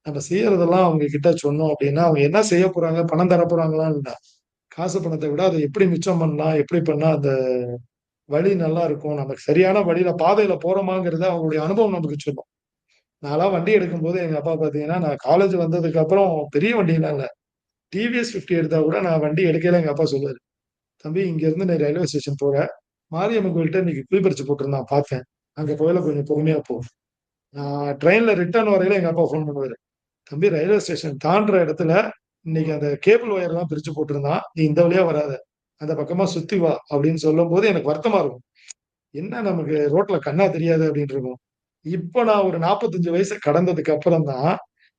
நம்ம செய்யறதெல்லாம் அவங்க கிட்ட சொன்னோம் அப்படின்னா அவங்க என்ன செய்ய போறாங்க, பணம் தர போறாங்களான்னு இல்ல. காசு பணத்தை விட அதை எப்படி மிச்சம் பண்ணலாம், எப்படி பண்ணா அந்த வழி நல்லா இருக்கும், நமக்கு சரியான வழியில பாதையில போறோமாங்கிறத அவங்களுடைய அனுபவம் நமக்கு சொல்லும். நான்லாம் வண்டி எடுக்கும்போது எங்க அப்பா பாத்தீங்கன்னா, நான் காலேஜ் வந்ததுக்கு அப்புறம் பெரிய வண்டிலாம் இல்ல. டிவிஎஸ் 50 எடுத்தா கூட நான் வண்டி எடுக்கையில எங்க அப்பா சொல்லுவாரு, தம்பி இங்க இருந்து நீ ரயில்வே ஸ்டேஷன் போற, மாரியம்மன் கோயில்கிட்ட இன்னைக்கு குழி பறிச்சு போட்டிருந்தான் பார்த்தேன். அங்க போயில கொஞ்சம் பொறுமையா போ. நான் ட்ரெயின்ல ரிட்டர்ன் வரையில எங்க அப்பா ஃபோன் பண்ணுவாரு, தம்பி ரயில்வே ஸ்டேஷன் தாண்டுற இடத்துல இன்னைக்கு அந்த கேபிள் ஒயர் எல்லாம் பிரிச்சு போட்டிருந்தான், நீ இந்த வழியா வராத, அந்த பக்கமா சுத்தி வா அப்படின்னு சொல்லும் போது எனக்கு வருத்தமா இருக்கும். என்ன நமக்கு ரோட்ல கண்ணா தெரியாது அப்படின்னு இருக்கும். இப்ப நான் ஒரு 45 வயசு கடந்ததுக்கு அப்புறம் தான்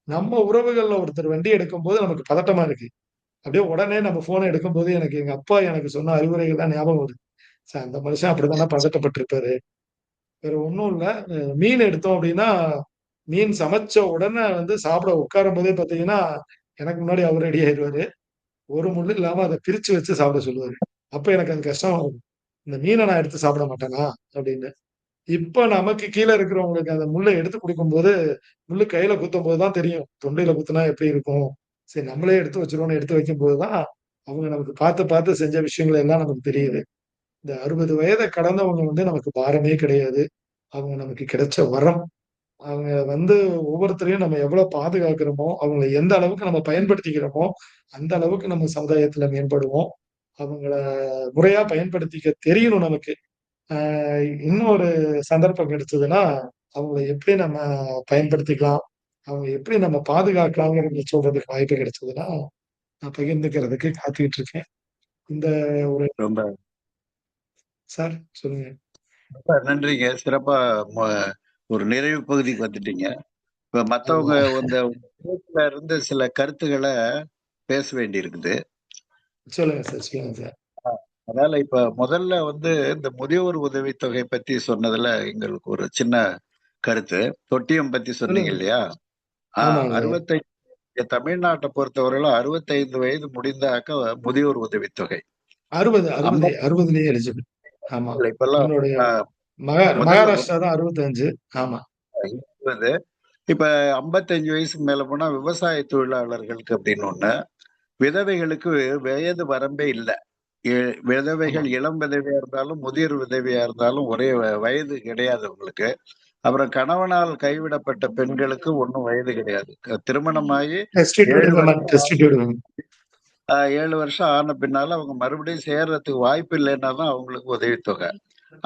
நம்ம உறவுகள்ல ஒருத்தர் வண்டி எடுக்கும்போது நமக்கு பதட்டமா இருக்கு. அப்படியே உடனே நம்ம போனை எடுக்கும்போது எனக்கு எங்க அப்பா எனக்கு சொன்ன அறிவுரைகள் தான் ஞாபகம் வருது. சார் அந்த மனுஷன் அப்படித்தானே பதட்டப்பட்டிருப்பாரு. வேற ஒண்ணும் இல்ல. மீன் எடுத்தோம் அப்படின்னா மீன் சமைச்ச உடனே வந்து சாப்பிட உட்காரும் போதே பாத்தீங்கன்னா எனக்கு முன்னாடி அவர் ரெடி ஆயிடுவாரு. ஒரு முள்ளு இல்லாம அதை பிரிச்சு வச்சு சாப்பிட சொல்லுவாரு. அப்ப எனக்கு அது கஷ்டமா இருக்கும். இந்த மீனை நான் எடுத்து சாப்பிட மாட்டேனா அப்படின்னு. இப்ப நமக்கு கீழே இருக்கிறவங்களுக்கு அந்த முள்ளை எடுத்து கொடுக்கும்போது முள்ளு கையில குத்தும் போதுதான் தெரியும் தொண்டையில குத்துனா எப்படி இருக்கும். சரி நம்மளே எடுத்து வச்சிருவோம்னு எடுத்து வைக்கும் போதுதான் அவங்க நமக்கு பார்த்து பார்த்து செஞ்ச விஷயங்கள் எல்லாம் நமக்கு தெரியுது. இந்த 60 வயதை கடந்தவங்க வந்து நமக்கு பாரமே கிடையாது. அவங்க நமக்கு கிடைச்ச வரம். அவங்க வந்து ஒவ்வொருத்தரையும் நம்ம எவ்வளவு பாதுகாக்கிறோமோ அவங்களை எந்த அளவுக்கு நம்ம பயன்படுத்திக்கிறோமோ அந்த அளவுக்கு நம்ம சமுதாயத்துல மேம்படுவோம். அவங்கள முறையா பயன்படுத்திக்க தெரியணும் நமக்கு. இன்னொரு சந்தர்ப்பம் கிடைச்சதுன்னா அவங்கள எப்படி நம்ம பயன்படுத்திக்கலாம், அவங்க எப்படி நம்ம பாதுகாக்கலாம்ங்கிறத சொல்றதுக்கு வாய்ப்பு கிடைச்சதுன்னா நான் பகிர்ந்துக்கிறதுக்கு காத்துக்கிட்டு இருக்கேன். இந்த ஒரு ரொம்ப சார் சொல்லுங்க. ரொம்ப நன்றிங்க. சிறப்பா ஒரு நிறைவு பகுதிக்கு வந்துட்டீங்க. இப்ப மத்தவங்க இந்த பேச்சுல இருந்து சில கருத்துக்களை பேச வேண்டி இருக்குது. சொல்லுங்க சார், சொல்லுங்க சார். அதனால இப்ப முதல்ல வந்து இந்த முதியோர் உதவித்தொகை பத்தி சொன்னதுல எங்களுக்கு ஒரு சின்ன கருத்து. தொட்டியம் பத்தி சொன்னீங்க சொல்லுங்க. இல்லையா? ஆமாங்க. 65 தமிழ்நாட்டை பொறுத்தவரையில 65 வயது முடிந்தாக்க முதியோர் உதவித்தொகை. 60 60 60லயே எலிஜிபிள். ஆமா. இப்பெல்லாம் என்னுடைய முதல்ல மகாராஷ்டிரா தான் 65. ஆமா. 20. இப்ப 55 வயசுக்கு மேல போனா விவசாய தொழிலாளர்களுக்கு அப்படின்னு ஒண்ணு. விதவைகளுக்கு வயது வரம்பே இல்ல. ஆமா. விதவைகள் இளம் விதவையா இருந்தாலும் முதிர் விதவையா இருந்தாலும் ஒரே வயது கிடையாது அவங்களுக்கு. அப்புறம் கணவனால் கைவிடப்பட்ட பெண்களுக்கு ஒன்றும் வயது கிடையாது. திருமணமாகி டெஸ்டிடியூட் 7 விமன், வருஷம் டெஸ்டிடியூட் விமன். 7 வருஷம் ஆன பின்னால அவங்க மறுபடியும் சேர்றதுக்கு வாய்ப்பு இல்லைன்னா தான் அவங்களுக்கு உதவித்தொகை.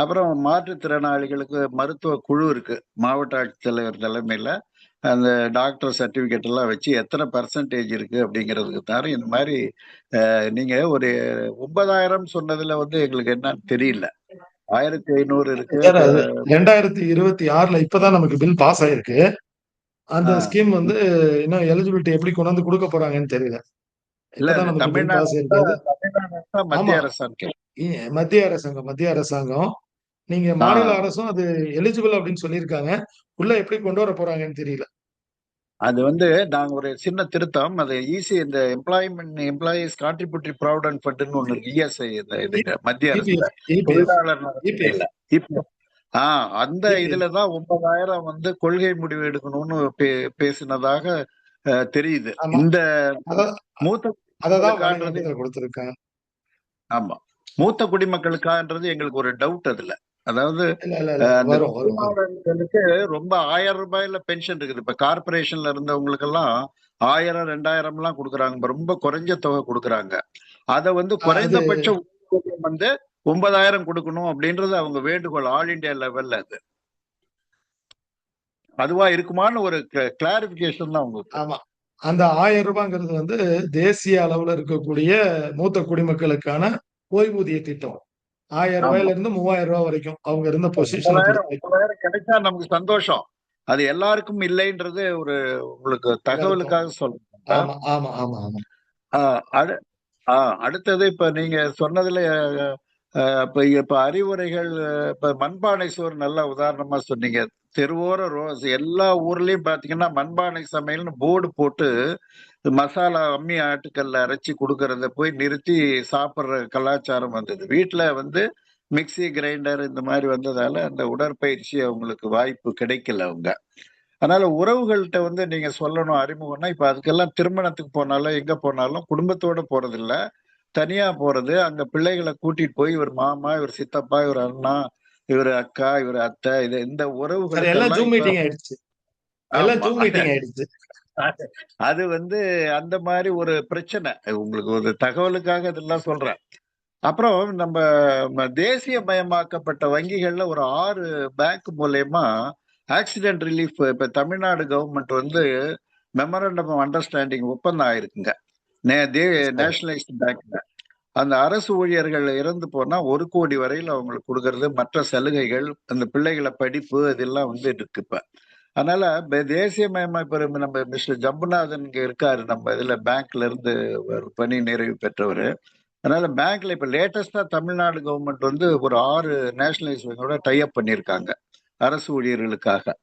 அப்புறம் மாற்றுத்திறனாளிகளுக்கு மருத்துவ குழு இருக்கு. மாவட்ட ஆட்சித்தலைவர் தலைமையில அந்த டாக்டர் சர்டிபிகேட் எல்லாம் வச்சு எத்தனை பர்சன்டேஜ் இருக்கு அப்படிங்கிறதுக்கு தவிர இந்த மாதிரி நீங்க ஒரு 9,000 சொன்னதுல வந்து எங்களுக்கு என்னன்னு தெரியல. 1,500 இருக்கு. சார், அது 2026ல இப்பதான் நமக்கு பில் பாஸ் ஆயிருக்கு. அந்த ஆஹ் ஸ்கீம் வந்து இன்னும் எலிஜிபிலிட்டி எப்படி கொண்டு வந்து கொடுக்க போறாங்கன்னு தெரியல. இல்ல இப்பதான் இது நமக்கு பில் தமிழ்நாடு பாஸ் ஆயிருக்காது. தமிழ்நாடு ஆமா. மத்திய அரசாங்க மத்திய அரசாங்கம். நீங்க மாநில ஆஹ் அரசும் அது எலிஜிபிள் அப்படின்னு சொல்லியிருக்காங்க. உள்ள எப்படி கொண்டு வர போறாங்கன்னு தெரியல. அது வந்து நாங்க ஒரு சின்ன திருத்தம். அது ஈஸி இந்த எம்ப்ளாயீஸ் கான்ட்ரிபியூட்டரி ப்ராவிடன்ட் ஃபண்டுன்னு ஒண்ணு இருக்கு. இஎஸ்ஐ இந்த இதுக்கு மத்திய அரசுல இபிஎஃப், தொழிலாளர் நலத்துறையில இப்ப அந்த இபிஎஃப். இதுலதான் 9,000 வந்து கொள்கை முடிவு எடுக்கணும்னு பேசினதாக தெரியுது. ஆமா. இந்த அத மூத்த அததான் குடிமக்களுக்கான்றது வழிகாட்டுதல் கொடுத்திருக்காங்க. ஆமா, மூத்த குடிமக்களுக்கான்றது எங்களுக்கு ஒரு டவுட் அதுல. அதாவது இல்ல, இல்ல, இல்ல. அந்த வரும், வரும், வரும். தொழிலாளர்களுக்கு ரொம்ப 1,000 ரூபாயில பென்ஷன் இருக்குது. இப்ப கார்பரேஷன்ல இருந்தவங்களுக்கு எல்லாம் 1,000 2,000 எல்லாம் கொடுக்குறாங்க. ரொம்ப குறைஞ்ச தொகை கொடுக்குறாங்க. அத வந்து அது குறைந்தபட்ச ஊதியம் வந்து 9,000 கொடுக்கணும் அப்படின்றது அவங்க வேண்டுகோள். ஆல் இண்டியா லெவல்ல அது அதுவா இருக்குமான்னு ஒரு கிளாரிபிகேஷன் தான் உங்களுக்கு. ஆமா. அந்த 1000 ரூபாங்கிறது வந்து தேசிய அளவுல இருக்கக்கூடிய மூத்த குடிமக்களுக்கான ஓய்வூதிய திட்டம். 1000 ஆமா, ரூபாயில இருந்து 3000 ரூபாய் வரைக்கும் அவங்க இருந்த பொசிஷனை 9,000 பொறுத்து. 9,000 கிடைச்சா நமக்கு சந்தோஷம். அது எல்லாருக்கும் இல்லைன்றது ஒரு உங்களுக்கு எல்லாருக்கும். தகவலுக்காக சொல்றேன். ஆமா, ஆமா, ஆமா, ஆமா. அடு அடுத்தது இப்ப நீங்க சொன்னதுல இப்ப இப்ப அறிவுரைகள், இப்ப மண்பானை சோறு நல்ல உதாரணமா சொன்னீங்க. தெருவோர ரோஸ் எல்லா ஊர்லயும் பாத்தீங்கன்னா மண்பானை சமையல்னு போர்டு போட்டு மசாலா அம்மி ஆட்டுக்கல்ல அரைச்சி கொடுக்கறத போய் நிறுத்தி சாப்பிடுற கலாச்சாரம் வந்தது. வீட்டுல வந்து மிக்சி கிரைண்டர் இந்த மாதிரி வந்ததால அந்த உடற்பயிற்சி அவங்களுக்கு வாய்ப்பு கிடைக்கல அவங்க. அதனால உறவுகள்கிட்ட வந்து நீங்க சொல்லணும் அறிமுகம்னா, இப்ப அதுக்கெல்லாம் திருமணத்துக்கு போனாலும் எங்க போனாலும் குடும்பத்தோட போறது இல்ல, தனியா போறது. அங்க பிள்ளைகளை கூட்டிட்டு போய் இவர் மாமா, இவர் சித்தப்பா, இவர் அண்ணா, இவர் அக்கா, இவர் அத்தை, இந்த சரி, எல்லாம் உறவுகளுக்கெல்லாம் ஜூம் இப்ப மீட்டிங் ஆயிடுச்சு. எல்லாம் ஆமா. ஜூம் மீட்டிங் ஆயிடுச்சு. அது வந்து அந்த மாதிரி ஒரு பிரச்சனை. உங்களுக்கு ஒரு தகவலுக்காக இதெல்லாம் சொல்றேன். அப்புறம் நம்ம தேசியமயமாக்கப்பட்ட வங்கிகள்ல ஒரு 6 பேங்க் மூலயமா ஆக்சிடென்ட் ரிலீஃப் இப்ப தமிழ்நாடு கவர்மெண்ட் வந்து மெமரண்டம் ஆஃப் அண்டர்ஸ்டாண்டிங் ஒப்பந்தம் ஆயிருக்குங்க. Yes, sir. நேஷனலைஸ்ட் பேங்க்ல அந்த அரசு ஊழியர்கள் இறந்து போனா 1 கோடி வரையில் அவங்களுக்கு கொடுக்கறது, மற்ற சலுகைகள், அந்த பிள்ளைகளை படிப்பு இதெல்லாம் வந்து இருக்கு இப்ப. அதனால தேசியமயமாக்க நம்ம மிஸ்டர் ஜம்புநாதன் இங்க இருக்காரு நம்ம இதுல பேங்க்ல இருந்து ஒரு பணி நிறைவு பெற்றவர். அதனால பேங்க்ல இப்ப லேட்டஸ்டா தமிழ்நாடு கவர்மெண்ட் வந்து ஒரு 6 நேஷனலைஸ் பேங்கோட டை அப் பண்ணிருக்காங்க அரசு ஊழியர்களுக்காக.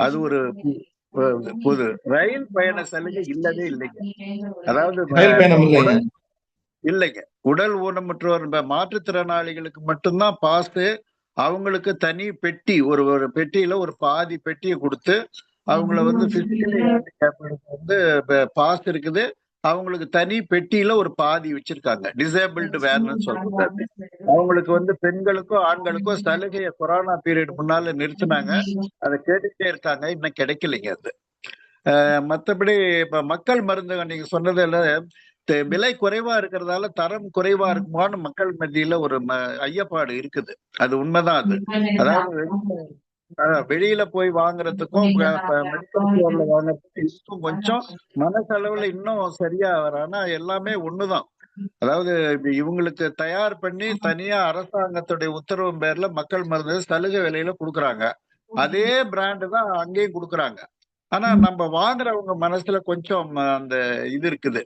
அது ஒரு புது ரயில் பயண சலுகை இல்லவே இல்லைங்க. அதாவது ரயில் பயணம் இல்லைங்க. இல்லைங்க, உடல் ஊனமுற்றோர் மாற்றுத்திறனாளிகளுக்கு மட்டும்தான் பாஸ். அவங்களுக்கு தனி பெட்டி, ஒரு ஒரு பெட்டியில ஒரு பாதி பெட்டியை கொடுத்து அவங்கள வந்து பிசிக்கலி ஹேண்டிகேப்டுக்கு வந்து பாஸ் இருக்குது. அவங்களுக்கு தனி பெட்டியில ஒரு பாதி வச்சிருக்காங்க. டிசேபிள்டு வேன்னு சொல்றது. அவங்களுக்கு வந்து பெண்களுக்கும் ஆண்களுக்கும் சலுகையை கொரோனா பீரியட் முன்னால நிறுத்தினாங்க. அதை கேட்டுட்டே இருக்காங்க, இன்னும் கிடைக்கலைங்க அது. மற்றபடி இப்ப மக்கள் மருந்து நீங்க சொன்னதுல விலை குறைவா இருக்கிறதால தரம் குறைவா இருக்குமான்னு மக்கள் மத்தியில ஒரு ஐயப்பாடு இருக்குது. அது உண்மைதான். அது அதாவது வெளியில போய் வாங்குறதுக்கும் மெடிக்கல் ஸ்டோர்ல வாங்குறதுக்கும் இதுக்கும் கொஞ்சம் மனசளவுல இன்னும் சரியா வர. ஆனா எல்லாமே ஒண்ணுதான். அதாவது இவங்களுக்கு தயார் பண்ணி தனியா அரசாங்கத்துடைய உத்தரவு பேர்ல மக்கள் மருந்து சலுகை விலையில கொடுக்குறாங்க. அதே பிராண்டு தான் அங்கேயும் கொடுக்குறாங்க. ஆனா நம்ம வாங்குறவங்க மனசுல கொஞ்சம் அந்த இது இருக்குது.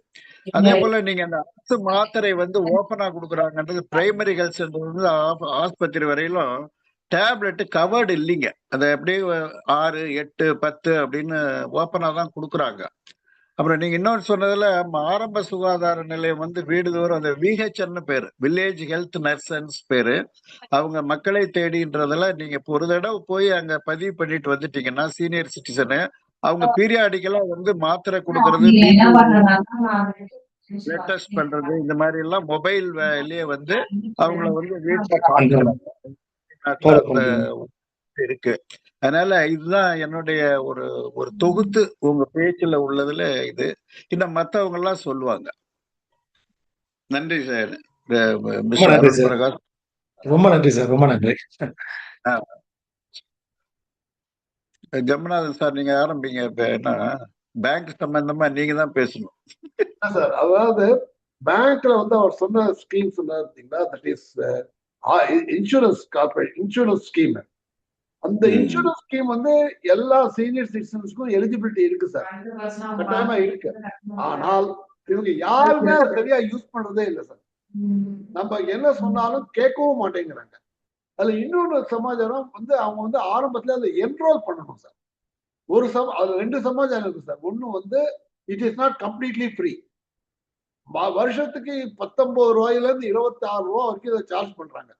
அதே போல நீங்க அந்த அரசு மாத்திரை வந்து ஓபனா கொடுக்குறாங்கன்றது பிரைமரி ஹெல்த் சென்டர் வந்து ஆஸ்பத்திரி வரையிலும் டேப்லெட் கவர்டு இல்லைங்க. அதை அப்படியே 6, 8, 10 அப்படின்னு ஓப்பனா தான் கொடுக்குறாங்க. அப்புறம் நீங்க இன்னொன்று சொன்னதுல ஆரம்ப சுகாதார நிலையம் வந்து வீடுதோறும் அந்த விஹெச்என்னு பேரு, வில்லேஜ் ஹெல்த் நர்சன்ஸ் பேரு. அவங்க மக்களை தேடின்றதுல நீங்க இப்ப ஒரு தடவை போய் அங்க பதிவு பண்ணிட்டு வந்துட்டீங்கன்னா சீனியர் சிட்டிசனு, அவங்க பீரியாடிக்கலா வந்து மாத்திரை கொடுக்கறது, பிபி பிளட் டெஸ்ட் பண்றது, இந்த மாதிரி எல்லாம் மொபைல்லே வந்து அவங்கள வந்து வீட்டுல காட்டுறாங்க அந்த இருக்கு. அதனால இதுதான் என்னுடைய ஒரு ஒரு தொகுத்து உங்க பேச்சுல உள்ளதுல இது. இன்னும் மத்தவங்க எல்லாம் சொல்லுவாங்க. நன்றி சார். ரொம்ப மிஸ்டர் நன்றி அருண் சார். பிரகாஷ். ரொம்ப நன்றி சார். ரொம்ப நன்றி. ஜமுனாதன் சார், நீங்க ஆரம்பிங்க. இப்ப என்ன பேங்க் சம்பந்தமா நீங்க தான் பேசணும். சார், அதாவது பேங்க்ல வந்து அவர் சொன்ன ஸ்கீம் சொன்னீங்கன்னா, that is insurance corporate insurance scheme. அந்த இன்சூரன்ஸ் ஸ்கீம் வந்து எல்லா சீனியர் சிட்டிசன்ஸ்க்கும் எலிஜிபிலிட்டி இருக்கு சார், கட்டாயமா இருக்கு. ஆனால் இவங்க யாருமே சரியா யூஸ் பண்றதே இல்லை சார். நம்ம என்ன சொன்னாலும் கேட்கவும் மாட்டேங்கிறாங்க. அதுல இன்னொரு சமாச்சாரம் வந்து அவங்க வந்து ஆரம்பத்துல அதுல என்ரோல் பண்ணணும் சார். அது 2 சமாச்சாரம் இருக்கு சார். ஒண்ணு வந்து it is not completely free. வருஷத்துக்கு 19 ரூபாயில இருந்து 26 ரூபாய் வரைக்கும் இதை சார்ஜ் பண்றாங்க.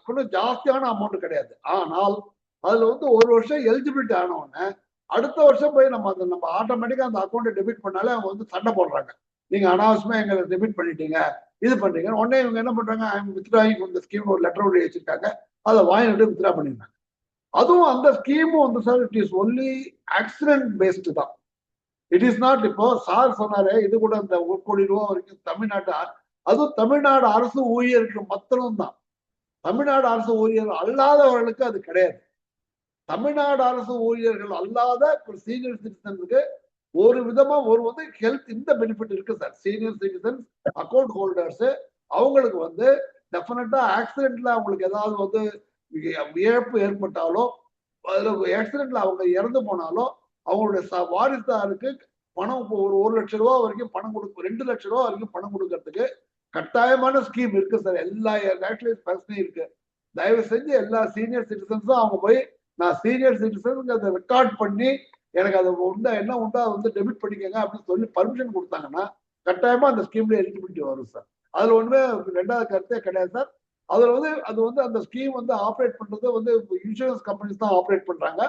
கொஞ்சம் ஜாஸ்தியான அமௌண்ட் கிடையாது. ஆனால் அதுல வந்து ஒரு வருஷம் எலிஜிபிலிட்டி ஆனவுடனே அடுத்த வருஷம் போய் நம்ம ஆட்டோமேட்டிக்கா அந்த அக்கௌண்ட் டெபிட் பண்ணாலே அவங்க வந்து சண்டை போடுறாங்க. நீங்க அனாவசியமா எங்களை டெபிட் பண்ணிட்டீங்க, இது பண்றீங்க. உடனே இவங்க என்ன பண்றாங்க, வித்ட்ராயிங் இந்த ஸ்கீம் ஒரு லெட்டர் எழுதி வச்சிருக்காங்க, அதை வாங்கிட்டு வித்ட்ரா பண்ணிருந்தாங்க. அதுவும் அந்த ஸ்கீமும் வந்து sir it is only accident based தான். It is not. இப்போ சார் சொன்னாரு இது கூட இந்த 1 கோடி ரூபாய் வரைக்கும் தமிழ்நாட்டு, அதுவும் தமிழ்நாடு அரசு ஊழியருக்கு மாத்திரம் தான். தமிழ்நாடு அரசு ஊழியர் அல்லாதவர்களுக்கு அது கிடையாது. தமிழ்நாடு அரசு ஊழியர்கள் அல்லாத சீனியர் சிட்டிசனுக்கு ஒரு விதமா ஒரு வந்து ஹெல்த் இந்த பெனிஃபிட் இருக்கு sir. Senior citizen account holders அவங்களுக்கு வந்து டெஃபினட்டா ஆக்சிடென்ட்ல அவங்களுக்கு ஏதாவது வந்து இழப்பு ஏற்பட்டாலோ, அதுல ஆக்சிடென்ட்ல அவங்க இறந்து போனாலோ அவங்களுடைய வாரிசுதாருக்கு பணம் ஒரு 1 லட்சம் ரூபாய் வரைக்கும் பணம் கொடுக்கும், 2 லட்சம் ரூபாய் வரைக்கும் பணம் கொடுக்கறதுக்கு கட்டாயமான ஸ்கீம் இருக்கு சார். எல்லா நேஷனலைஸ் பர்சனும் இருக்கு. தயவு செஞ்சு எல்லா சீனியர் சிட்டிசன்ஸும் அவங்க போய் நான் சீனியர் சிட்டிசன் அதை ரெக்கார்ட் பண்ணி எனக்கு அது உண்டா என்ன உண்டா அதை வந்து டெபிட் பண்ணிக்கங்க அப்படின்னு சொல்லி பர்மிஷன் கொடுத்தாங்கன்னா கட்டாயமா அந்த ஸ்கீம்ல எலிஜிபிலிட்டி வரும் சார். அதுல ஒண்ணுமே 2வது கருத்தே கிடையாது சார். அதுல வந்து அது வந்து அந்த ஸ்கீம் வந்து ஆப்ரேட் பண்றது வந்து இன்சூரன்ஸ் கம்பெனிஸ் தான் ஆப்ரேட் பண்றாங்க.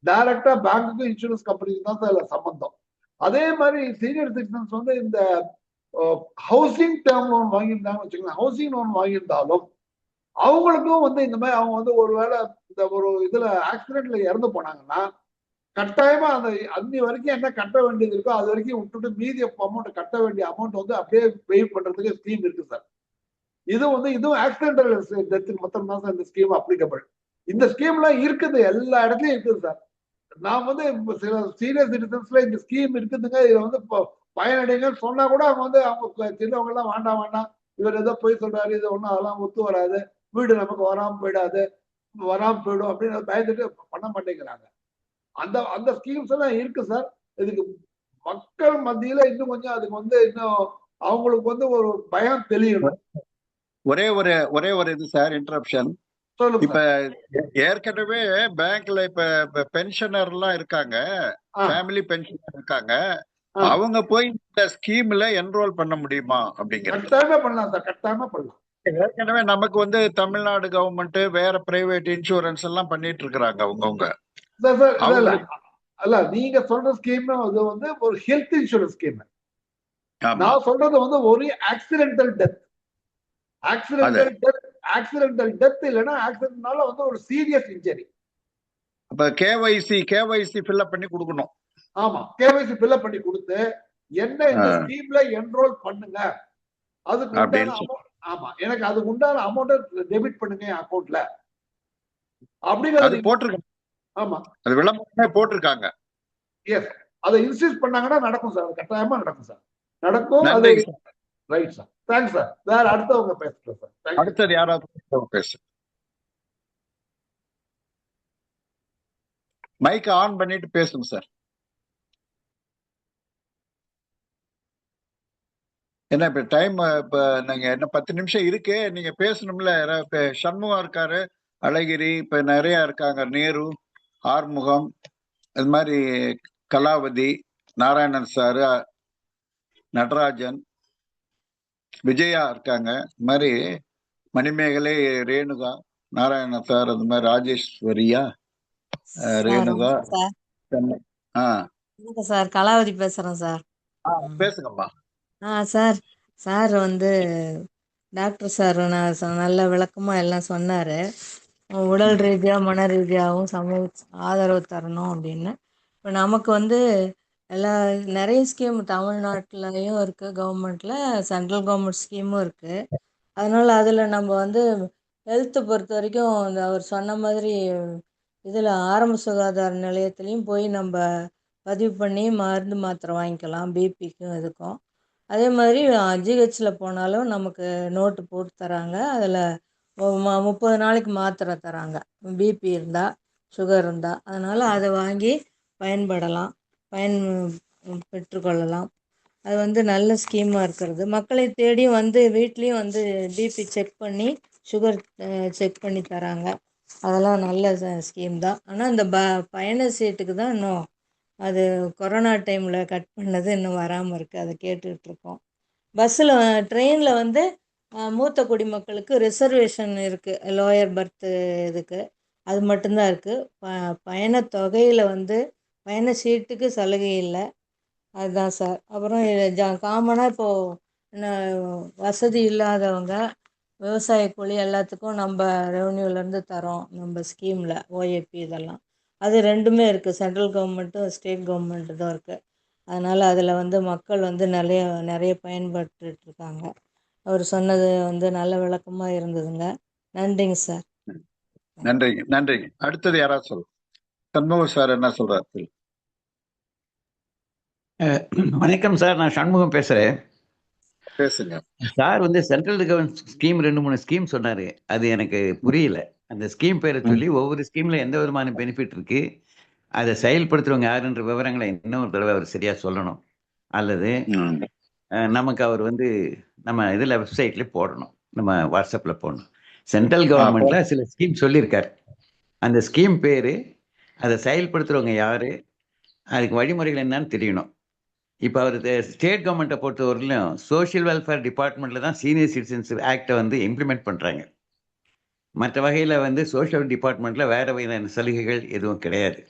டைரக்டா பேங்குக்கும் இன்சூரன்ஸ் கம்பெனிக்கு தான் சார் சம்பந்தம். அதே மாதிரி சீனியர் சிட்டிசன்ஸ் வந்து இந்த ஹவுசிங் டேர்ம் லோன் வாங்கியிருந்தாங்கன்னு வச்சுக்கலாம், ஹவுசிங் லோன் வாங்கியிருந்தாலும் அவங்களுக்கும் வந்து இந்த மாதிரி அவங்க வந்து ஒருவேளை இந்த ஒரு இதுல ஆக்சிடென்ட்ல இறந்து போனாங்கன்னா கட்டாயமா அந்த அன்னி வரைக்கும் என்ன கட்ட வேண்டியது இருக்கோ அது வரைக்கும் விட்டுட்டு மீதி அமௌண்ட் கட்ட வேண்டிய அமௌண்ட் வந்து அப்படியே வெயிட் பண்றதுக்கு ஸ்கீம் இருக்கு சார். இது வந்து இதுவும் ஆக்சிடென்டல் டெத்துக்கு மொத்தம் தான் சார் இந்த ஸ்கீம் அப்ளிகபிள். இந்த ஸ்கீம்லாம் இருக்குது, எல்லா இடத்துலயும் இருக்குது சார். நான் வந்து சில சீனியர் சிட்டிசன்ஸ்ல இந்த ஸ்கீம் இருக்குதுங்க, இதை வந்து பயனடைங்கன்னு சொன்னா கூட அவங்க வந்து அவங்க சின்னவங்க எல்லாம் வேண்டாம் இவர் ஏதோ போய் சொல்றாரு, இது ஒன்றும் அதெல்லாம் ஒத்து வராது, வீடு நமக்கு வராம போயிடும் அப்படின்னு பயந்துட்டு பண்ண மாட்டேங்கிறாங்க. அந்த அந்த ஸ்கீம்ஸ் எல்லாம் இருக்கு சார். இதுக்கு மக்கள் மத்தியில இன்னும் கொஞ்சம் அதுக்கு வந்து இன்னும் அவங்களுக்கு வந்து ஒரு பயம் தெளியணும். ஒரே ஒரு இது சார், இன்டரப்ஷன். இப்ப ஏற்கனவே பேங்க்ல இப்ப பென்ஷனர் எல்லாம் இருக்காங்க, ஃபேமிலி பென்ஷனர் இருக்காங்க, அவங்க போய் இந்த ஸ்கீம்ல என்ரோல் பண்ண முடியுமா அப்படிங்கிறது? கட்டாயமா பண்ணலாம் சார், கட்டாயமா பண்ணலாம். ஏற்கனவே நமக்கு வந்து தமிழ்நாடு கவர்மெண்ட் வேற பிரைவேட் இன்சூரன்ஸ் எல்லாம் பண்ணிட்டு இருக்கிறாங்க அவங்கவுங்க. அல்ல நீங்க சொல்ற ஸ்கீம் அது வந்து ஒரு ஹெல்த் இன்சூரன்ஸ் ஸ்கீம். நான் சொல்றது வந்து ஒரு ஆக்சிடென்டல் டெத். ஆக்சிடென்டல் டெத் இல்லைன்னா ஆக்சிடென்ட்னால வந்து ஒரு சீரியஸ் இன்ஜரி. அப்ப கேஒய்சி ஃபில் பண்ணி கொடுக்கணும். ஆமா, கேஒய்சி ஃபில் பண்ணி கொடுத்து என்ன இந்த ஸ்கீம்ல என்ரோல் பண்ணுங்க, அதுக்கு உண்டான அமௌண்ட், ஆமா எனக்கு அதுக்கு உண்டான அமௌண்ட் டெபிட் பண்ணுங்க அக்கௌண்ட்ல அப்படிங்கிறது போட்டிருக்காங்க. ஆமா, அது விளம்பரமே போட்டிருக்காங்க. எஸ், அதை இன்சிஸ்ட் பண்ணாங்கன்னா நடக்கும் சார், அது கட்டாயமா நடக்கும் சார், நடக்கும். அது ரைட் சார், தேங்க்ஸ் சார். வேற அடுத்தவங்க பேசுறேன் சார். அடுத்தது யாராவது பேசு, மைக் ஆன் பண்ணிட்டு பேசுங்க சார். என்ன இப்ப டைம், இப்ப நீங்க என்ன 10 நிமிஷம் இருக்கு, நீங்க பேசணும்ல. இப்ப சண்முகம் இருக்காரு, அழகிரி, இப்ப நிறைய இருக்காங்க, நேரு, ஆறுமுகம், இது மாதிரி கலாவதி, நாராயணன் சாரு, நடராஜன், விஜயா இருக்காங்க. இது மாதிரி மணிமேகலை, ரேணுகா, நாராயணன் சார், அந்த மாதிரி ராஜேஸ்வரியா, சார் ரேணுகா, வணக்கம் சார். ஆ வணக்கம் சார், கலாவதி பேசுறேன் சார். பேசுங்கம்மா. சார் சார் வந்து டாக்டர் சார் நான் நல்ல விளக்கமா எல்லாம் சொன்னாரு. உடல் ரீதியா மன ரீதியாகவும் சமூக ஆதரவு தரணும் அப்படின்னு. இப்போ நமக்கு வந்து எல்லா நிறைய ஸ்கீம் தமிழ்நாட்டிலையும் இருக்கு, கவர்மெண்ட்ல சென்ட்ரல் கவர்மெண்ட் ஸ்கீமும் இருக்கு. அதனால அதில் நம்ம வந்து ஹெல்த்தை பொறுத்த வரைக்கும் இந்த அவர் சொன்ன மாதிரி இதில் ஆரம்ப சுகாதார நிலையத்துலேயும் போய் நம்ம பதிவு பண்ணி மருந்து மாத்திரை வாங்கிக்கலாம், பிபிக்கும் இதுக்கும். அதே மாதிரி ஜிஹெச்சில் போனாலும் நமக்கு நோட்டு போட்டு தராங்க. அதில் 30 நாளைக்கு மாத்திரை தராங்க, பிபி இருந்தால், சுகர் இருந்தால். அதனால் அதை வாங்கி பயன்படலாம், பெற்றுக்கொள்ளலாம். அது வந்து நல்ல ஸ்கீமாக இருக்கிறது. மக்களை தேடி வந்து வீட்லேயும் வந்து பிபி செக் பண்ணி சுகர் செக் பண்ணி தராங்க. அதெல்லாம் நல்ல ஸ்கீம் தான். ஆனால் இந்த பயண சீட்டுக்கு தான் இன்னும் அது கொரோனா டைமில் கட் பண்ணது இன்னும் வராமல் இருக்குது. அதை கேட்டுட்ருக்கோம். பஸ்ஸில் ட்ரெயினில் வந்து மூத்த குடிமக்களுக்கு ரிசர்வேஷன் இருக்குது, லோயர் பர்த்து இதுக்கு. அது மட்டும்தான் இருக்குது. பயண தொகையில் வந்து பயண சீட்டுக்கு சலுகை இல்லை. அதுதான் சார். அப்புறம் காமனாக இப்போது வசதி இல்லாதவங்க, விவசாய கூலி எல்லாத்துக்கும் நம்ம ரெவன்யூலேருந்து தரோம், நம்ம ஸ்கீமில் ஓஏபி இதெல்லாம். அது ரெண்டுமே இருக்குது, சென்ட்ரல் கவர்மெண்ட்டும் ஸ்டேட் கவர்மெண்ட்டு தான் இருக்குது. அதனால் அதில் வந்து மக்கள் வந்து நிறைய பயன்பட்டுருக்காங்க. அவர் சொன்னது வந்து நல்ல விளக்கமாக இருந்ததுங்க. நன்றிங்க சார். நன்றிங்க, நன்றிங்க. அடுத்தது யாராவது சொல்லுங்க. சண்முகம் சார் என்ன சொல்றாரு? வணக்கம் சார், நான் சண்முகம் பேசுறேன். பேசுங்க சார். வந்து சென்ட்ரல் கவர்மெண்ட் ஸ்கீம் 2-3 ஸ்கீம் சொன்னாரு, அது எனக்கு புரியல. அந்த ஸ்கீம் பேரை சொல்லி ஒவ்வொரு ஸ்கீம்ல எந்த விதமான பெனிஃபிட் இருக்கு, அதை செயல்படுத்துறவங்க யாருன்ற விவரங்களை இன்னொரு தடவை அவர் சரியா சொல்லணும். அல்லது நமக்கு அவர் வந்து நம்ம இதுல வெப்சைட்ல போடணும், நம்ம வாட்ஸ்அப்ல போடணும். சென்ட்ரல் கவர்மெண்ட்ல சில ஸ்கீம் சொல்லியிருக்காரு, அந்த ஸ்கீம் பேரு, அதை செயல்படுத்துறவங்க யாரு, அதுக்கு வழிமுறைகள் என்னன்னு தெரியணும். இப்போ அவர் ஸ்டேட் கவர்மெண்ட்டை பொறுத்தவரையிலும் சோஷியல் வெல்ஃபேர் டிபார்ட்மெண்ட்டில் தான் சீனியர் சிட்டிசன்ஸ் ஆக்டை வந்து இம்ப்ளிமெண்ட் பண்ணுறாங்க. மற்ற வகையில் வந்து சோஷியல் டிபார்ட்மெண்ட்டில் வேறு வகையான சலுகைகள் எதுவும் கிடையாது.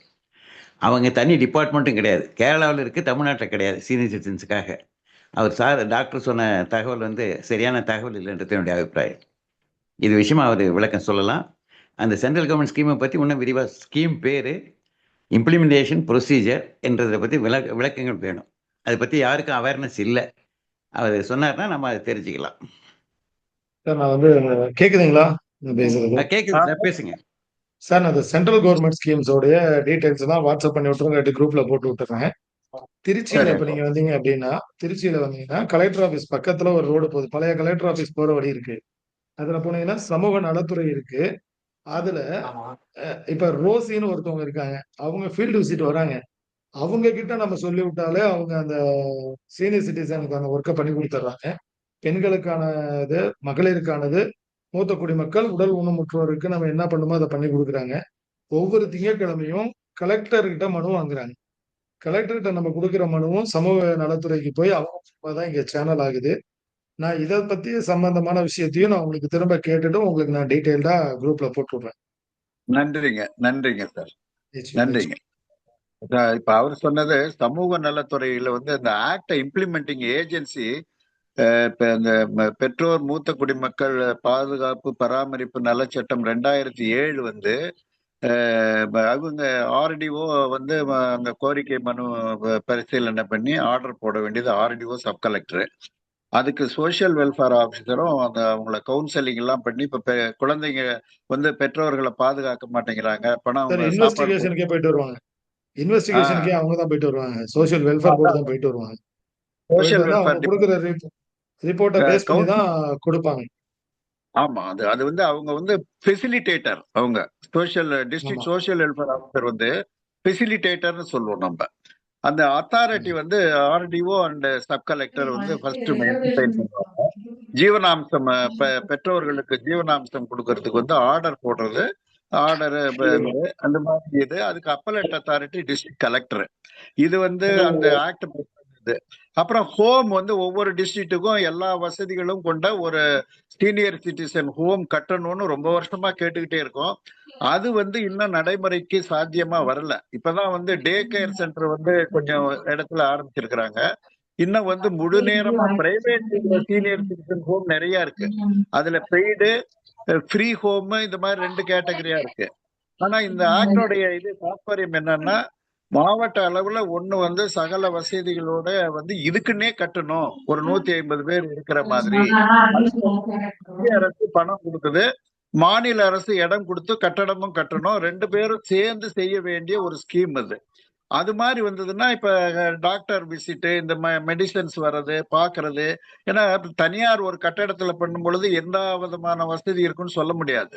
அவங்க தனி டிபார்ட்மெண்ட்டும் கிடையாது. கேரளாவில் இருக்குது, தமிழ்நாட்டில் கிடையாது சீனியர் சிட்டிசன்ஸுக்காக. அவர் டாக்டர் சொன்ன தகவல் வந்து சரியான தகவல் இல்லைன்றது என்னுடைய அபிப்பிராயம். இது விஷயமா அவர் விளக்கம் சொல்லலாம். அந்த சென்ட்ரல் கவர்மெண்ட் ஸ்கீமை பற்றி இன்னும் விரிவாக, ஸ்கீம் பேர், இம்ப்ளிமெண்டேஷன் ப்ரொசீஜர் என்றதை பற்றி விளக்கங்கள் வேணும். அதை பற்றி யாருக்கும் அவேர்னஸ் இல்லை. அவர் சொன்னார்னா நம்ம அதை தெரிஞ்சுக்கலாம். சார் நான் வந்து கேக்குதுங்களா பேசுறது? கேக்குது சார், பேசுங்க சார். நான் இந்த சென்ட்ரல் கவர்மெண்ட் ஸ்கீம்ஸோடைய டீடைல்ஸ் தான் வாட்ஸ்அப் பண்ணி விட்டுருங்க, குரூப்ல போட்டு விட்டுறேன். திருச்சியில இப்ப நீங்க வந்தீங்க அப்படின்னா, திருச்சியில வந்தீங்கன்னா கலெக்டர் ஆபீஸ் பக்கத்துல ஒரு ரோடு போகுது, பழைய கலெக்டர் ஆபீஸ் போற வழி இருக்கு. அதுல போனீங்கன்னா சமூக நலத்துறை இருக்கு. அதுல இப்ப ரோசின்னு ஒருத்தவங்க இருக்காங்க, அவங்க ஃபீல்டு விசிட் வராங்க. அவங்க கிட்ட நம்ம சொல்லி விட்டாலே அவங்க அந்த சீனியர் சிட்டிசனுக்கு அந்த ஒர்க்கை பண்ணி கொடுத்துட்றாங்க. பெண்களுக்கான இது, மகளிருக்கானது, மூத்த குடிமக்கள், உடல் ஊனமுற்றோருக்கு நம்ம என்ன பண்ணுமோ அதை பண்ணி கொடுக்குறாங்க. ஒவ்வொரு திங்கட்கிழமையும் கலெக்டர் கிட்ட மனு வாங்குறாங்க. கலெக்டர்கிட்ட நம்ம கொடுக்குற மனுவும் சமூக நலத்துறைக்கு போய் அவங்க தான் இங்க சேனல் ஆகுது. நான் இதை பத்தி சம்பந்தமான விஷயத்தையும் நான் உங்களுக்கு திரும்ப கேட்டுட்டு உங்களுக்கு நான் டீட்டெயில்டா குரூப்ல போட்டு விடுறேன். நன்றிங்க, நன்றிங்க சார், நன்றிங்க. இப்ப அவர் சொன்னது சமூக நலத்துறையில வந்து அந்த ஆக்ட் இம்ப்ளிமெண்டிங் ஏஜென்சி, இப்ப இந்த பெற்றோர் மூத்த குடிமக்கள் பாதுகாப்பு பராமரிப்பு நலச்சட்டம் 2007 வந்து அவங்க ஆர்டிஓ வந்து அந்த கோரிக்கை மனு பரிசீலனை பண்ணி ஆர்டர் போட வேண்டியது ஆர்டிஓ சப் கலெக்டர். அதுக்கு சோசியல் வெல்ஃபேர் ஆஃபீஸரும் அந்த அவங்கள கவுன்சிலிங் எல்லாம் பண்ணி இப்ப குழந்தைங்க வந்து பெற்றோர்களை பாதுகாக்க மாட்டேங்கிறாங்க, பணம் இன்வெஸ்டிகேஷனுக்கே போயிட்டு வருவாங்க. இன்வெஸ்டிகேஷனுக்கே அவங்க தான் போயிட்டு வருவாங்க, சோசியல் வெல்ஃபேர் போர்டு தான் போயிட்டு வருவாங்க. சோசியல் வெல்ஃபேர் கொடுக்குற ரிப்போர்ட்டை பேஸ் பண்ணி தான் கொடுப்பாங்க. ஆமா, அது வந்து அவங்க வந்து ஃபெசிலிட்டேட்டர், அவங்க டிஸ்ட்ரிக்ட் சோசியல் வெல்ஃபேர் ஆஃபீஸர் வந்து ஃபெசிலிட்டேட்டர்னு சொல்லுவோம் நம்ம. அந்த அத்தாரிட்டி வந்து ஆர்டிஓ அண்ட் சப் கலெக்டர் வந்து ஃபர்ஸ்ட் மெயின்டைன் பண்ணுவாங்க. ஜீவனாம்சம் பெற்றோர்களுக்கு ஜீவனாம்சம் கொடுக்கறதுக்கு வந்து ஆர்டர் போடுறது ஆர்டர் அந்த மாதிரி இது. அதுக்கு அப்பலட் அத்தாரிட்டி டிஸ்ட்ரிக்ட் கலெக்டர். இது வந்து அந்த ஆக்ட். அப்புறம் ஹோம் வந்து ஒவ்வொரு டிஸ்ட்ரிக்ட்டுக்கும் எல்லா வசதிகளும் கொண்ட ஒரு சீனியர் சிட்டிசன் ஹோம் கட்டணும்னு ரொம்ப வருஷமா கேட்டுக்கிட்டே இருக்கோம். அது வந்து இன்னும் நடைமுறைக்கு சாத்தியமா வரல. இப்பதான் வந்து டே கேர் சென்டர் வந்து கொஞ்சம் இடத்துல ஆரம்பிச்சிருக்கிறாங்க. இன்னும் வந்து முழு நேரமா பிரைவேட் சீனியர் சிட்டிசன் ஹோம் நிறைய இருக்கு. அதுல பெய்டு, ஃப்ரீ ஹோம், இந்த மாதிரி 2 கேட்டகரியா இருக்கு. ஆனா இந்த ஆக்டோடைய இது தாற்பயம் என்னன்னா, மாவட்ட அளவுல ஒண்ணு வந்து சகல வசதிகளோட வந்து இதுக்குன்னே கட்டணும், ஒரு 150 பேர் இருக்கிற மாதிரி. மத்திய அரசு பணம் கொடுக்குது, மாநில அரசு இடம் கொடுத்து கட்டடமும் கட்டணும், 2 பேரும் சேர்ந்து செய்ய வேண்டிய ஒரு ஸ்கீம் அது. அது மாதிரி வந்ததுன்னா இப்ப டாக்டர் விசிட், இந்த மெடிசன்ஸ் வர்றது பாக்குறது. ஏன்னா தனியார் ஒரு கட்டடத்துல பண்ணும் பொழுது எந்த விதமான வசதி இருக்குன்னு சொல்ல முடியாது.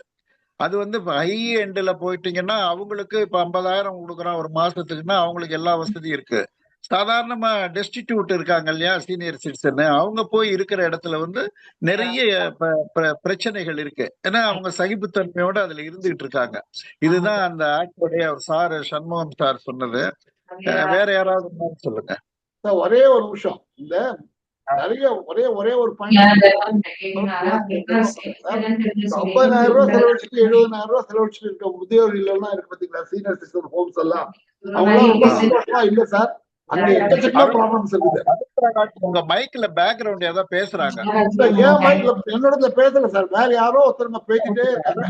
அது வந்து ஹை எண்ட்ல போயிட்டீங்கன்னா அவங்களுக்கு இப்ப 50,000 கொடுக்குறோம் ஒரு மாசத்துக்குன்னா அவங்களுக்கு எல்லா வசதியும் இருக்கு. சாதாரணமா டெஸ்டிடியூட் இருக்காங்க இல்லையா சீனியர் சிட்டிசன், அவங்க போய் இருக்கிற இடத்துல வந்து நிறைய பிரச்சனைகள் இருக்கு. ஏன்னா அவங்க சகிப்புத்தன்மையோட அதுல இருந்துகிட்டு இருக்காங்க. இதுதான் அந்த ஆக்டோடைய சார் சண்முகம் சார் சொன்னது. வேற யாராவது இருந்தாலும் சொல்லுங்க. ஒரே ஒரு நிமிஷம். இந்த நிறைய ஒரே ஒரு பாயிண்ட். 50,000 ரூபாய் செலவழிச்சுட்டு 70,000 ரூபாய் செலவழிச்சுட்டு இருக்க முதியோர் இல்லம்லாம் இருக்கு பாத்தீங்களா, சீனியர் சிட்டிசன் ஹோம்ஸ் எல்லாம். அவங்க ரொம்ப சந்தோஷமா இல்ல சார். அங்க எக்கச்சக்கமா ப்ராப்ளம்ஸ் இருக்குது. உங்க மைக்ல பேக்ரவுண்ட் ஏதாவது பேசுறாங்க. ஏன் மைக்ல என்னோட பேசல சார், வேற யாரோ ஒருத்தருங்க பேசிட்டே இருக்காங்க.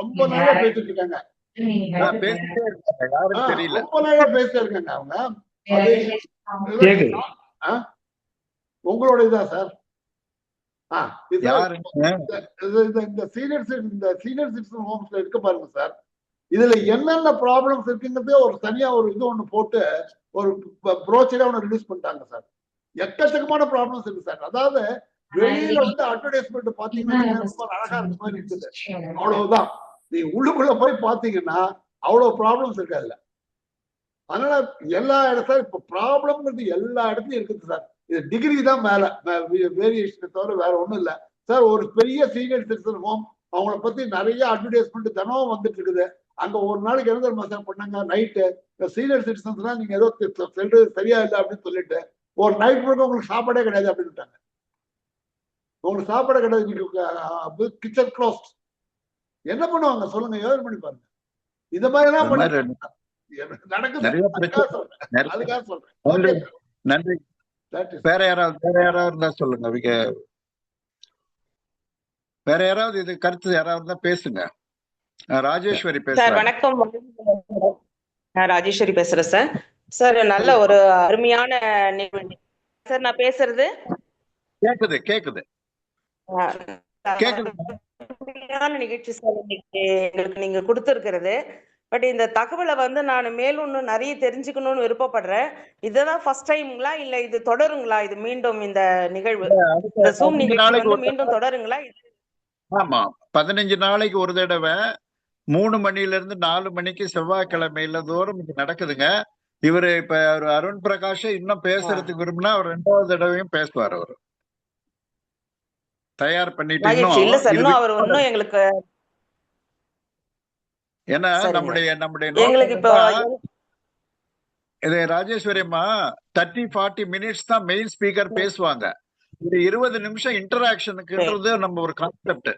ரொம்ப நாளா பேசிட்டு இருக்காங்க. தெரியல, ரொம்ப நாளா பேசிட்டே இருக்காங்க அவங்க. உங்களோட இதான் சார். இந்த சீனியர் சிட்டிசன் ஹோம்ஸ்ல இருக்க பாருங்க சார், இதுல என்னென்ன ப்ராப்ளம்ஸ் இருக்குங்கிறதே ஒரு தனியா ஒரு இது ஒண்ணு போட்டு ஒரு ப்ரோச்சரே ஒண்ணு ரிலீஸ் பண்ணிட்டாங்க சார். எக்கச்சக்கமான ப்ராப்ளம்ஸ் இருக்கு சார். அதாவது வெளியில வந்து அட்வர்டைஸ்மெண்ட் பாத்தீங்கன்னா ரொம்ப அழகா இருக்க மாதிரி இருக்குது, அவ்வளவுதான். நீ உள்ளுக்குள்ள போய் பாத்தீங்கன்னா அவ்வளவு ப்ராப்ளம்ஸ் இருக்கு அதுல. அதனால எல்லா இடத்துல இப்ப ப்ராப்ளம் எல்லா இடத்துலயும் இருக்குது சார். இது டிகிரி தான் மேல வேரியேஷனை தவிர வேற ஒண்ணும் இல்ல சார். ஒரு பெரிய சீனியர் சிட்டிசன் ஹோம், அவங்கள பத்தி நிறைய அட்வர்டைஸ்மெண்ட் தினமும் வந்துட்டு இருக்குது. அங்க ஒரு நாளைக்கு என்ன மசாஜ் பண்ணாங்க, நைட்டு சீனியர் சிட்டிசன்ஸ் நீங்க ஏதோ சொல்றது சரியா இல்லை அப்படின்னு சொல்லிட்டு ஒரு நைட் முழுக்க உங்களுக்கு சாப்பாடே கிடையாது அப்படின்ட்டாங்க. உங்களுக்கு சாப்பாடே கிடையாது, கிச்சன் க்ளோஸ்ட். என்ன பண்ணுவாங்க சொல்லுங்க, யோசனை பண்ணி பாருங்க. இந்த மாதிரி எல்லாம் நடக்குது. அதுக்காக சொல்றேன். நன்றி. வேற யாராவது இருந்தா சொல்லுங்க. வேற யாராவது இது கருத்து யாராவது இருந்தா பேசுங்க. ராஜேஸ்வரி பேசுறேன். வணக்கம், நான் ராஜேஸ்வரி பேசுறேன் சார். சார் நல்ல ஒரு அருமையான சார், நான் பேசுறது கேக்குது நிகழ்ச்சி சார் இன்னைக்கு எங்களுக்கு நீங்க கொடுத்திருக்கிறது. பட் இந்த தகவலை வந்து நான் மேலும் இன்னும் நிறைய தெரிஞ்சுக்கணும்னு விருப்பப்படுறேன். இதுதான் ஃபர்ஸ்ட் டைம்ங்களா இல்ல இது தொடருங்களா? இது மீண்டும் இந்த நிகழ்வு, இந்த ஜூம் நிகழ்ச்சி வந்து மீண்டும் தொடருங்களா? ஆமா, 15 நாளைக்கு ஒரு தடவை 3 மணில இருந்து 4 மணிக்கு செவ்வாய்க்கிழமையில தோறும் இது நடக்குதுங்க. இவரு இப்ப அருண் பிரகாஷ் இன்னும் பேசுறதுக்கு விரும்பினா அவர் 2வது தடவையும் பேசுவார். அவர் தயார் பண்ணிட்டு எங்களுக்கு ஏன்னா நம்முடைய இது ராஜேஸ்வரி அம்மா 30-40 மினிட்ஸ் தான் மெயின் ஸ்பீக்கர் பேசுவாங்க. ஒரு 20 நிமிஷம் இன்டராக்ஷனுக்குன்றது நம்ம ஒரு கான்செப்ட்.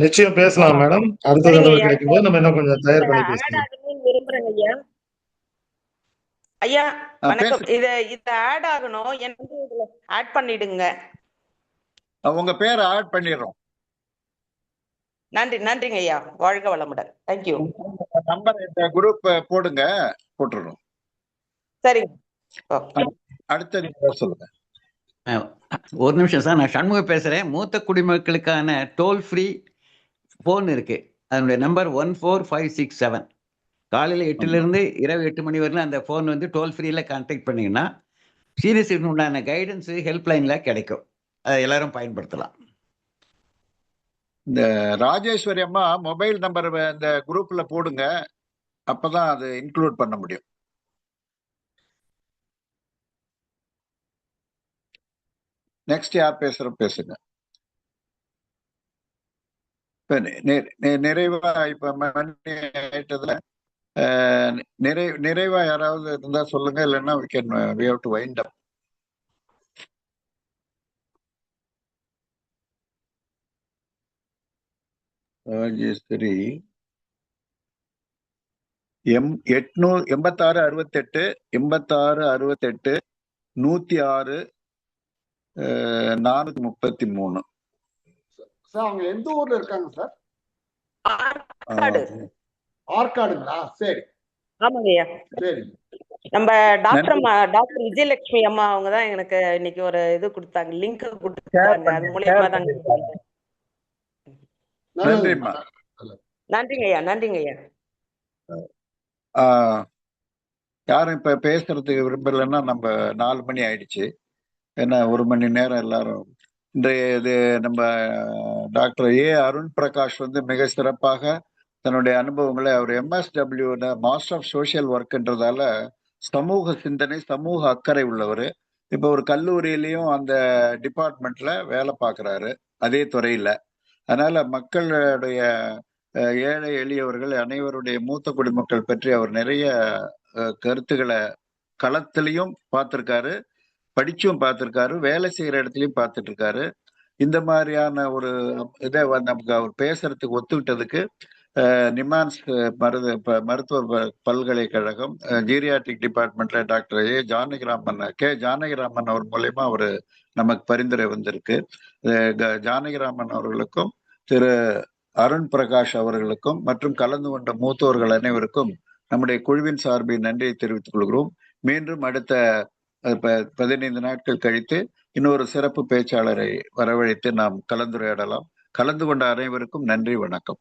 நிச்சயம் பேசலாம் மேடம். அடுத்த தடவை கிடைக்கும்போது நம்ம இன்னும் கொஞ்சம் தயார் பண்ணி பேசலாம். விரும்புறேங்க ஐயா. வணக்கம். இத ஆட் ஆகணும், எனக்கு இதுல ஆட் பண்ணிடுங்க. உங்க பேரை ஆட் பண்ணிடுறோம். நன்றிங்க ஐயா. வாழ்க வளமுடன். தேங்க்யூ. நம்பர் இந்த குரூப் போடுங்க, போட்டுறோம். சரிங்க. அடுத்த நீங்க சொல்லுங்க. ஒரு நிமிஷம் சார், நான் சண்முகம் பேசுறேன். மூத்த குடிமக்களுக்கான டோல் ஃப்ரீ போன் இருக்கு. அதனுடைய நம்பர் 14567. காலையில் 8லிருந்து இரவு 8 மணி வரலாம் அந்த ஃபோன் வந்து டோல் ஃப்ரீல கான்டாக்ட் பண்ணீங்கன்னா சீரியஸ் உண்டான கைடன்ஸ் ஹெல்ப்லைன்ல கிடைக்கும். அதை எல்லாரும் பயன்படுத்தலாம். இந்த ராஜேஸ்வரி அம்மா மொபைல் நம்பர் இந்த குரூப்ல போடுங்க, அப்பதான் அது இன்க்ளூட் பண்ண முடியும். நெக்ஸ்ட் யார் பேசுங்க. இப்ப நிறைவா இப்ப மணி ஆயிட்டதுல நிறைவா யாராவது இருந்தா சொல்லுங்க, இல்லைன்னா we have to wind up. Rajeswari 86 68 86 68 106 433. Sir அவங்க எந்த ஊர்ல இருக்காங்க சார்? ஆற்காடு. ஆற்காடுங்களா? சரி, ஆமாங்கய்யா. சரி. நம்ம டாக்டர் விஜயலட்சுமி அம்மா அவங்க தான் எனக்கு இன்னைக்கு ஒரு இது கொடுத்தாங்க, லிங்க் கொடுத்தாங்க. அது மூலியமா தாங்க. நன்றிம்மா. நன்றிங்கய்யா, நன்றிங்கய்யா. யாரும் இப்ப பேசுறதுக்கு விரும்பலன்னா நம்ம 4 மணி ஆயிடுச்சு. ஏன்னா 1 மணி நேரம் எல்லாரும் இன்றைய இது நம்ம டாக்டர் அருண் பிரகாஷ் வந்து மிக சிறப்பாக தன்னுடைய அனுபவங்களை, அவர் MSW மாஸ்டர் ஆஃப் சோசியல் ஒர்க்ன்றதால சமூக சிந்தனை, சமூக அக்கறை உள்ளவர். இப்போ ஒரு கல்லூரியிலையும் அந்த டிபார்ட்மெண்ட்ல வேலை பார்க்குறாரு, அதே துறையில. அதனால மக்களுடைய ஏழை எளியவர்கள் அனைவருடைய மூத்த குடிமக்கள் பற்றி அவர் நிறைய கருத்துக்களை களத்திலையும் பார்த்திருக்காரு, படிச்சும் பார்த்திருக்காரு, வேலை செய்யற இடத்துலயும் பார்த்துட்டு இருக்காரு. இந்த மாதிரியான ஒரு இதை நமக்கு அவர் பேசுறதுக்கு ஒத்துக்கிட்டதுக்கு நிமான்ஸ் மருத்துவ பல்கலைக்கழகம் ஜீரியாட்ரிக் டிபார்ட்மெண்ட்ல டாக்டர் ஜானகிராமன் அவர் மூலயமா அவர் நமக்கு பரிந்துரை வந்திருக்கு. ஜானகிராமன் அவர்களுக்கும் திரு அருண் பிரகாஷ் அவர்களுக்கும் மற்றும் கலந்து கொண்ட மூத்தோர்கள் அனைவருக்கும் நம்முடைய குழுவின் சார்பில் நன்றியை தெரிவித்துக் கொள்கிறோம். மீண்டும் அடுத்த 15 நாட்கள் கழித்து இன்னொரு சிறப்பு பேச்சாளரை வரவழைத்து நாம் கலந்துரையாடலாம். கலந்து கொண்ட அனைவருக்கும் நன்றி, வணக்கம்.